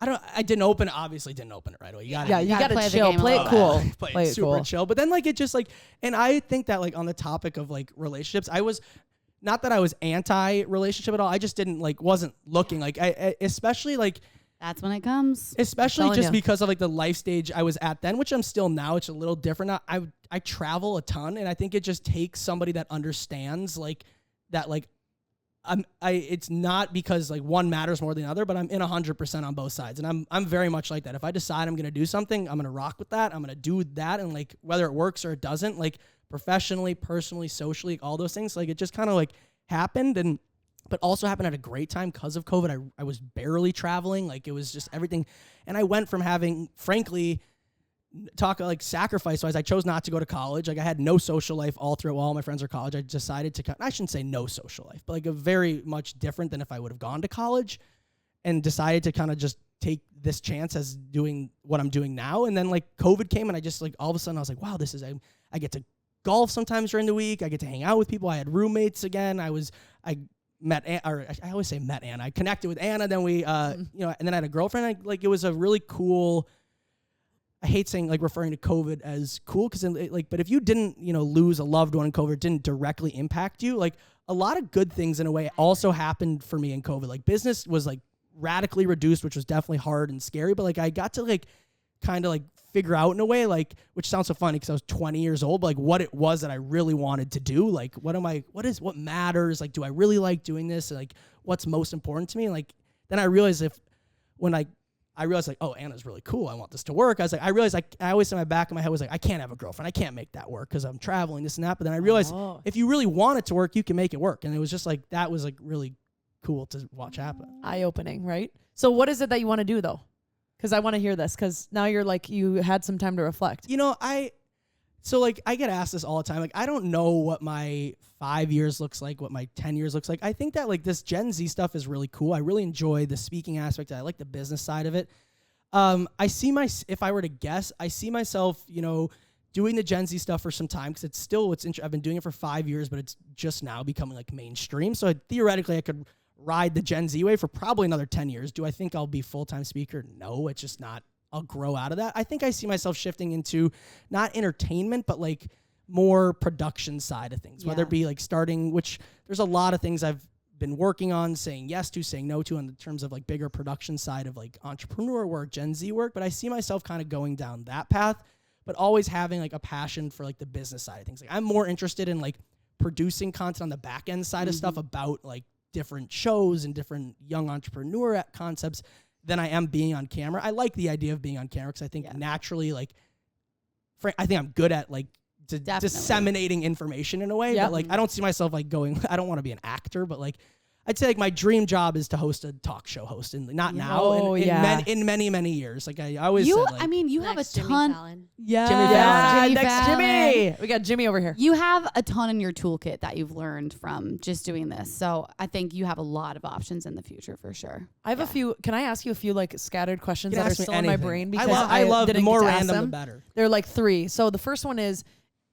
obviously didn't open it right away. You got Yeah, you gotta gotta play the chill. game a Play it little cool. Play it super cool. chill. But then like it just like, and I think that like on the topic of like relationships, I was not that I was anti-relationship at all. I just wasn't looking like I especially like. That's when it comes. Especially Telling just ya. because of like the life stage I was at then, which I'm still now. It's a little different. I travel a ton, and I think it just takes somebody that understands like that. Like it's not because like one matters more than the other, but I'm in 100% on both sides, and I'm very much like that. If I decide I'm gonna do something, I'm gonna rock with that. I'm gonna do that, and like whether it works or it doesn't, like professionally, personally, socially, all those things, like it just kind of like happened but also happened at a great time because of COVID. I was barely traveling. Like it was just everything. And I went from having, frankly, sacrifice-wise, I chose not to go to college. Like I had no social life all through while all my friends are college. I decided to, I shouldn't say no social life, but like a very much different than if I would have gone to college, and decided to kind of just take this chance as doing what I'm doing now. And then like COVID came, and I just like all of a sudden I was like, wow, I get to golf sometimes during the week. I get to hang out with people. I had roommates again. I always say met Anna. I connected with Anna. Then we, and then I had a girlfriend. It was a really cool. I hate saying like referring to COVID as cool because but if you didn't lose a loved one in COVID, it didn't directly impact you. Like a lot of good things in a way also happened for me in COVID. Like business was like radically reduced, which was definitely hard and scary, but like I got to like kind of like figure out in a way, like, which sounds so funny because I was 20 years old, but like what it was that I really wanted to do. Like, what matters? Like, do I really like doing this? Like, what's most important to me? And like, then I realized I realized like, oh, Anna's really cool. I want this to work. I was like, I realized like, I always in my back of my head was like, I can't have a girlfriend. I can't make that work because I'm traveling, this and that. But then I realized if you really want it to work, you can make it work. And it was just like, that was like really cool to watch happen. Eye-opening, right? So what is it that you want to do though? Because I want to hear this, because now you're like, you had some time to reflect. You know, so like I get asked this all the time. Like, I don't know what my 5 years looks like, what my 10 years looks like. I think that like this Gen Z stuff is really cool. I really enjoy the speaking aspect. I like the business side of it. If I were to guess, I see myself, you know, doing the Gen Z stuff for some time, because it's still, I've been doing it for 5 years, but it's just now becoming like mainstream. So theoretically I could ride the Gen Z wave for probably another 10 years. Do I think I'll be full-time speaker? No, it's just not. I'll grow out of that. I think I see myself shifting into not entertainment, but like more production side of things, whether it be like starting, which there's a lot of things I've been working on, saying yes to, saying no to, in terms of like bigger production side of like entrepreneur work, Gen Z work. But I see myself kind of going down that path, but always having like a passion for like the business side of things. Like I'm more interested in like producing content on the back end side of stuff about like different shows and different young entrepreneur concepts than I am being on camera. I like the idea of being on camera because I think naturally, like, I think I'm good at like disseminating information in a way. But like, I don't see myself like going, I don't want to be an actor, but like, I'd say like my dream job is to host a talk show host, and not now, in many, many years. Like I always said, like, I mean, you have a ton. Yeah. Jimmy Fallon. Next Jimmy. We got Jimmy over here. You have a ton in your toolkit that you've learned from just doing this. So I think you have a lot of options in the future for sure. I have a few. Can I ask you a few like scattered questions that are still in my brain? Because I love the more random the better. They're like three. So the first one is,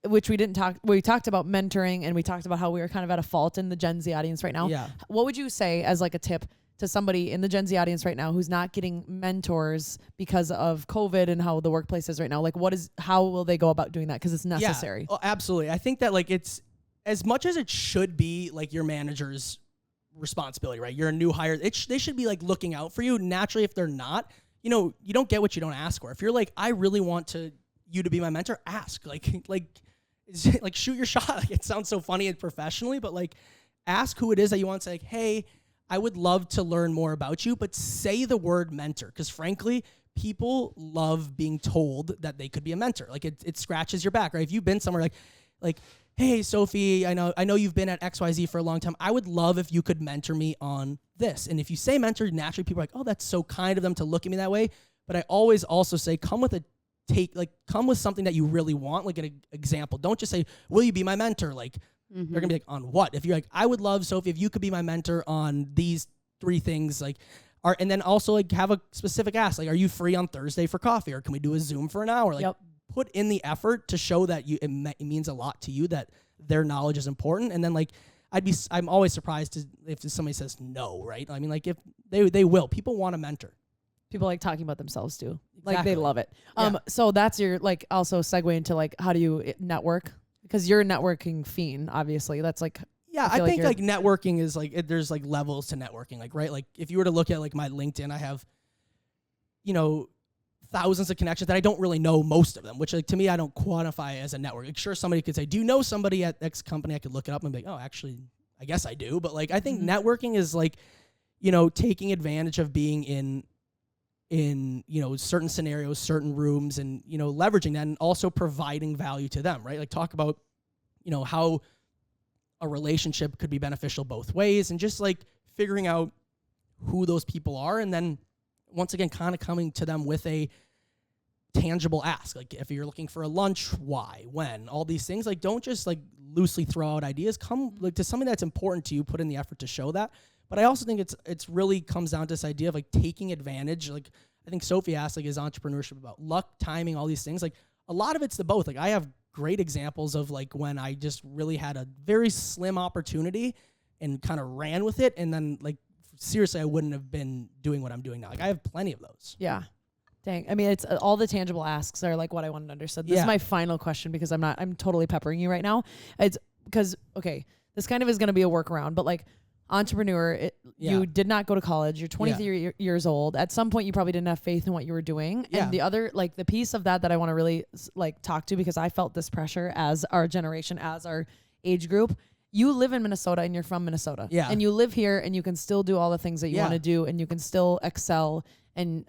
which we talked about mentoring, and we talked about how we are kind of at a fault in the Gen Z audience right now. Yeah. What would you say as like a tip to somebody in the Gen Z audience right now who's not getting mentors because of COVID and how the workplace is right now? Like how will they go about doing that? Because it's necessary. Yeah, absolutely. I think that like it's, as much as it should be like your manager's responsibility, right? You're a new hire. They should be like looking out for you. Naturally, if they're not, you know, you don't get what you don't ask for. If you're like, I really want you to be my mentor, ask. Like shoot your shot. Like, it sounds so funny and professionally, but like ask who it is that you want. Say like, hey, I would love to learn more about you, but say the word mentor, because frankly, people love being told that they could be a mentor. Like it scratches your back, right? If you've been somewhere like, hey, Sophie, I know you've been at XYZ for a long time. I would love if you could mentor me on this. And if you say mentor, naturally people are like, oh, that's so kind of them to look at me that way. But I always also say, come with something that you really want, like an example. Don't just say, will you be my mentor? Like, they're gonna be like, on what? If you're like, I would love, Sophie, if you could be my mentor on these 3 things, like, and then also like have a specific ask, like, are you free on Thursday for coffee, or can we do a Zoom for an hour? Like, put in the effort to show that it means a lot to you, that their knowledge is important. And then like, I'm always surprised if somebody says no, right? I mean, like, if they will, people want a mentor. People like talking about themselves too. Exactly. Like they love it. Yeah. So that's your like also segue into like, how do you network? Because you're a networking fiend, obviously. That's like, yeah, I think like networking is like, there's like levels to networking, like, right? Like if you were to look at like my LinkedIn, I have, you know, thousands of connections that I don't really know most of them, which like to me, I don't quantify as a network. Like, sure, somebody could say, do you know somebody at X company? I could look it up and be like, oh, actually, I guess I do. But like, I think networking is like, you know, taking advantage of being in, you know, certain scenarios, certain rooms, and, you know, leveraging that and also providing value to them, right? Like talk about, you know, how a relationship could be beneficial both ways, and just like figuring out who those people are. And then once again, kind of coming to them with a tangible ask. Like if you're looking for a lunch, why, when, all these things, like don't just like loosely throw out ideas. Come like to something that's important to you, put in the effort to show that. But I also think it's really comes down to this idea of like taking advantage. Like I think Sophie asked, like, is entrepreneurship about luck, timing, all these things? Like a lot of it's the both. Like I have great examples of like when I just really had a very slim opportunity and kind of ran with it. And then like seriously, I wouldn't have been doing what I'm doing now. Like I have plenty of those. Yeah. Dang. I mean, it's all the tangible asks are like what I wanted to understand. This is my final question, because I'm totally peppering you right now. It's because, okay, this kind of is going to be a workaround, but like entrepreneur, you did not go to college. You're 23 years old. At some point, you probably didn't have faith in what you were doing. Yeah. And the other, like the piece of that I want to really like talk to, because I felt this pressure as our generation, as our age group. You live in Minnesota and you're from Minnesota. Yeah. And you live here and you can still do all the things that you want to do, and you can still excel and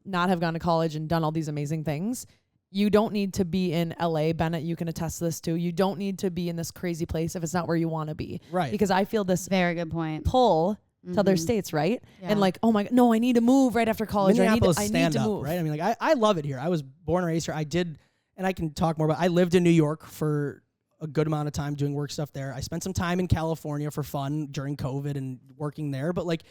not have gone to college and done all these amazing things. You don't need to be in LA. Bennett, you can attest to this too. You don't need to be in this crazy place if it's not where you want to be. Right. Because I feel this very good point pull to other states, right? Yeah. And like, oh my God, no, I need to move right after college. Minneapolis I need to move. Right? I mean, like, I love it here. I was born and raised here. I did, and I can talk more about, I lived in New York for a good amount of time doing work stuff there. I spent some time in California for fun during COVID and working there. But like,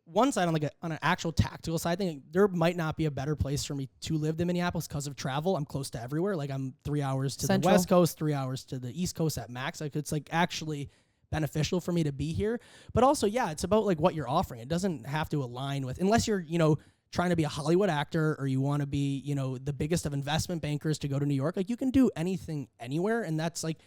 one side on like on an actual tactical side, I think there might not be a better place for me to live than Minneapolis because of travel. I'm close to everywhere. Like I'm 3 hours to the West Coast, 3 hours to the East Coast at max. Like it's like actually beneficial for me to be here. But also, yeah, it's about like what you're offering. It doesn't have to align with, unless you're, trying to be a Hollywood actor or you want to be, the biggest of investment bankers to go to New York. Like you can do anything anywhere. And that's like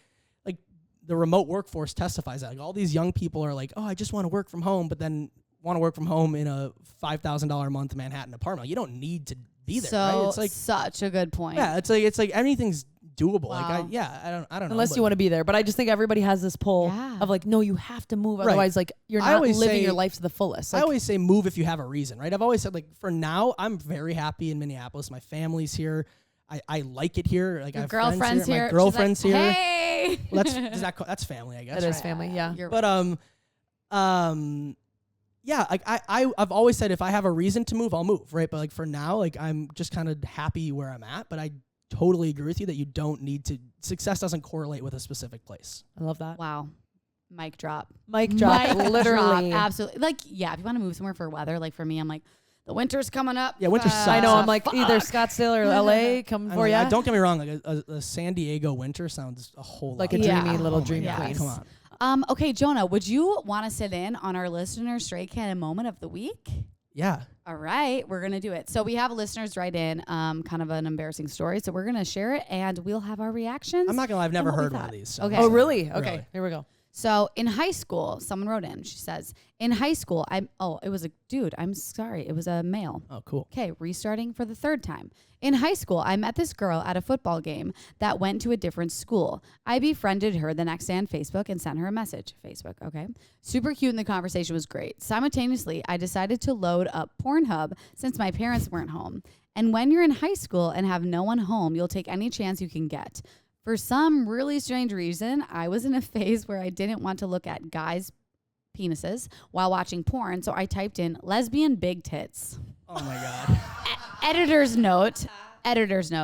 the remote workforce testifies that. Like all these young people are like, oh, I just want to work from home, but then want to work from home in a $5,000 a month Manhattan apartment. You don't need to be there. So right? It's like such a good point. Yeah, it's like anything's doable. Wow. Like I don't know. Unless you want to be there, but I just think everybody has this pull of like, no, you have to move, otherwise like you're not living your life to the fullest. Like, I always say move if you have a reason, right? I've always said like for now I'm very happy in Minneapolis. My family's here. I like it here. Like I have friends here. My girlfriend's like, here. Hey, well, that's family, I guess. That is family, yeah. But yeah, like I've always said if I have a reason to move, I'll move, right? But like for now, like I'm just kind of happy where I'm at. But I totally agree with you that you don't need to. Success doesn't correlate with a specific place. I love that. Wow. Mic drop. Mic drop. Literally. Drop. Absolutely. Like, yeah, if you want to move somewhere for weather, like for me, I'm like, the winter's coming up. Yeah, winter sucks. I know. I'm like either Scottsdale or LA coming for you. Don't get me wrong. Like a San Diego winter sounds a whole lot like a dreamy little dream place. Come on. Okay, Jonah, would you want to sit in on our listener Straight Candid moment of the week? Yeah. All right, we're going to do it. So we have listeners write in kind of an embarrassing story. So we're going to share it and we'll have our reactions. I'm not going to lie. I've never heard one of these. So. Okay. Oh, really? Okay, here we go. So in high school, someone wrote in. She says, in high school, it was a dude. I'm sorry. It was a male. Oh, cool. Okay, restarting for the third time. In high school, I met this girl at a football game that went to a different school. I befriended her the next day on Facebook and sent her a message. Facebook, okay. Super cute and the conversation was great. Simultaneously, I decided to load up Pornhub since my parents weren't home. And when you're in high school and have no one home, you'll take any chance you can get. For some really strange reason, I was in a phase where I didn't want to look at guys' penises while watching porn, so I typed in lesbian big tits. Oh my God. Editor's note,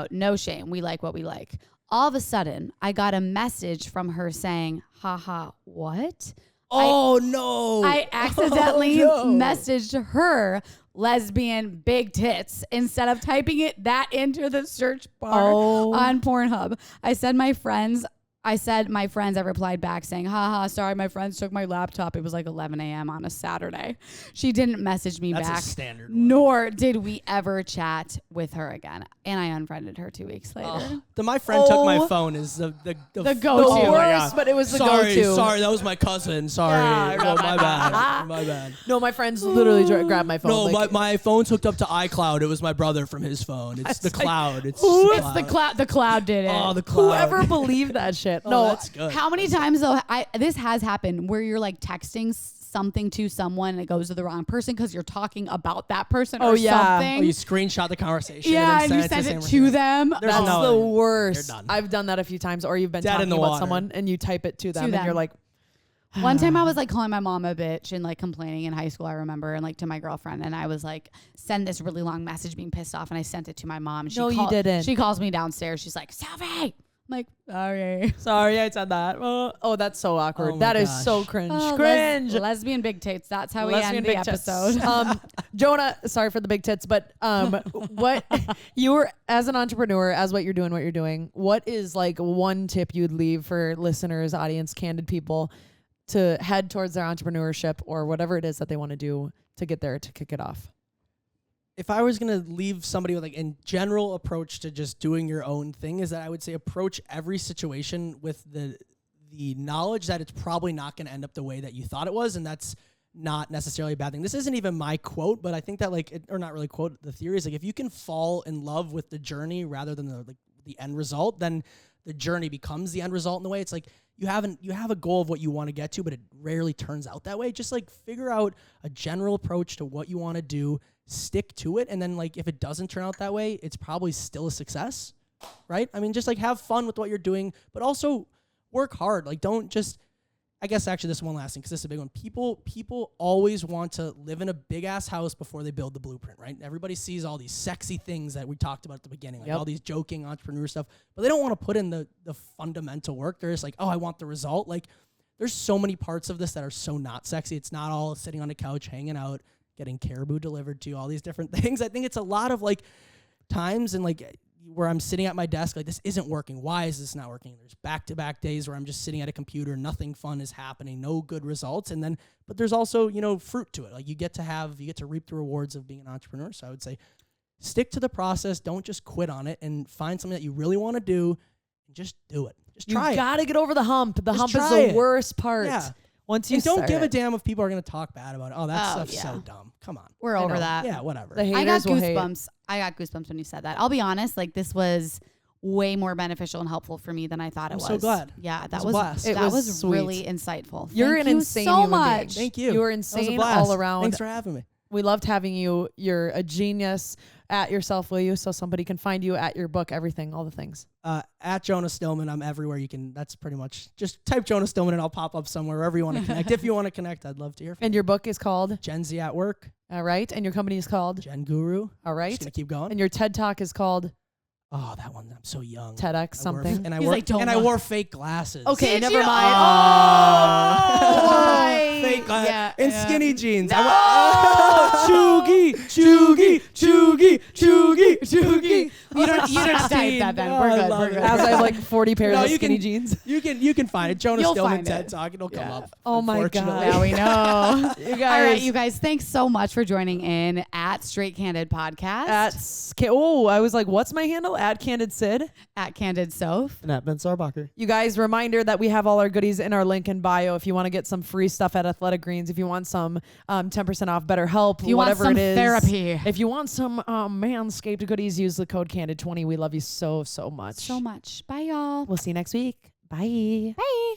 no shame. We like what we like. All of a sudden, I got a message from her saying, haha, what? No. I accidentally messaged her lesbian big tits instead of typing that into the search bar on Pornhub. I said my friends, I replied back saying, haha, sorry, my friends took my laptop. It was like 11 a.m. on a Saturday. She didn't message me back. That's a standard one. Nor did we ever chat with her again. And I unfriended her 2 weeks later. My friend took my phone is the go-to. The worst, but it was the go-to. Sorry, that was my cousin. Sorry. Yeah, my bad. My bad. No, my friends literally grabbed my phone. No, like, my phone's hooked up to iCloud. It was my brother from his phone. It's the cloud. It's the cloud. The cloud did it. Oh, the cloud. Whoever believed that shit? No, that's good. How many times though? This has happened where you're like texting something to someone and it goes to the wrong person because you're talking about that person or something. Oh, you screenshot the conversation. Yeah, and you send it to them. That's the worst. I've done that a few times. Or you've been talking about someone and you type it to them and you're like. One time I was like calling my mom a bitch and like complaining in high school, I remember, and like to my girlfriend, and I was like send this really long message being pissed off, and I sent it to my mom. You didn't. She calls me downstairs. She's like, Sophie. I'm like, sorry, I said that. Oh, that's so awkward. That is so cringe. Cringe. Lesbian big tits. That's how we end the episode. Jonah, sorry for the big tits, but what you were as an entrepreneur, as what you're doing, what is like one tip you'd leave for listeners, audience, candid people to head towards their entrepreneurship or whatever it is that they want to do to get there, to kick it off? If I was going to leave somebody with like a general approach to just doing your own thing, is that I would say approach every situation with the the knowledge that it's probably not going to end up the way that you thought it was, and that's not necessarily a bad thing. This isn't even my quote, but I think that or not really quote, the theory is like if you can fall in love with the journey rather than the end result, then the journey becomes the end result in the way. It's like you have a goal of what you want to get to, but it rarely turns out that way. Just like figure out a general approach to what you want to do, stick to it, and then like if it doesn't turn out that way, it's probably still a success, right? I mean, just like have fun with what you're doing, but also work hard. Like don't just, I guess actually this one last thing, because this is a big one. People always want to live in a big ass house before they build the blueprint, right? Everybody sees all these sexy things that we talked about at the beginning, like all these joking entrepreneur stuff, but they don't want to put in the fundamental work. They're just like, oh, I want the result. Like there's so many parts of this that are so not sexy. It's not all sitting on a couch, hanging out, getting caribou delivered to you, all these different things. I think it's a lot of like times and like where I'm sitting at my desk, like this isn't working. Why is this not working? There's back-to-back days where I'm just sitting at a computer, nothing fun is happening, no good results. And then, but there's also, fruit to it. Like you get to reap the rewards of being an entrepreneur. So I would say stick to the process. Don't just quit on it, and find something that you really want to do and just do it. Just try it. You got to get over the hump. The Just hump is try the it. worst part. Yeah. Once you And don't start give a it. damn if people are going to talk bad about it. Oh, that stuff's yeah. so dumb. Come on. We're I over know. that. Yeah, whatever. The I got haters will hate. goosebumps. I got goosebumps when you said that. I'll be honest, like this was way more beneficial and helpful for me than I thought it was. I'm so glad. Yeah, that was a was blast. It that was was sweet. really insightful. You're Thank an you insane so human much. being. Thank you. You were That was a insane blast. all around. Thanks for having me. We loved having you. You're a genius. At yourself, will you? So somebody can find you at your book, everything, all the things. At Jonah Stillman, I'm everywhere. You can. That's pretty much just type Jonah Stillman and I'll pop up somewhere wherever you want to connect. If you want to connect, I'd love to hear from And you. your book is called? Gen Z at Work. All right. And your company is called? GenGuru. All right. Just gonna keep going. And your TED Talk is called Oh, that one. I'm so young. TEDx I wore- something. And I He's wore like, don't and I look. wore fake glasses. Okay, Did never you? mind. Oh, Fake glasses yeah, and yeah. skinny jeans. No! Chuggy. You don't type that then. Oh, We're I good. love We're it. good. As I have like 40 pairs No, of you skinny can- jeans. You can find it. Jonah You'll Stillman find TED it. Talk. It'll come up. Oh my God. unfortunately. Now we know. You All guys. right, you guys, thanks so much for joining in at Straight Candid Podcast. I was like, what's my handle? At Candid Sid. At Candid Soph. And at Ben Sarbacher. You guys, reminder that we have all our goodies in our link in bio. If you want to get some free stuff at Athletic Greens, if you want some 10% off BetterHelp, If you want whatever some it is. therapy. If you want some Manscaped goodies, use the code Candid20. We love you so much. So much. Bye, y'all. We'll see you next week. Bye. Bye.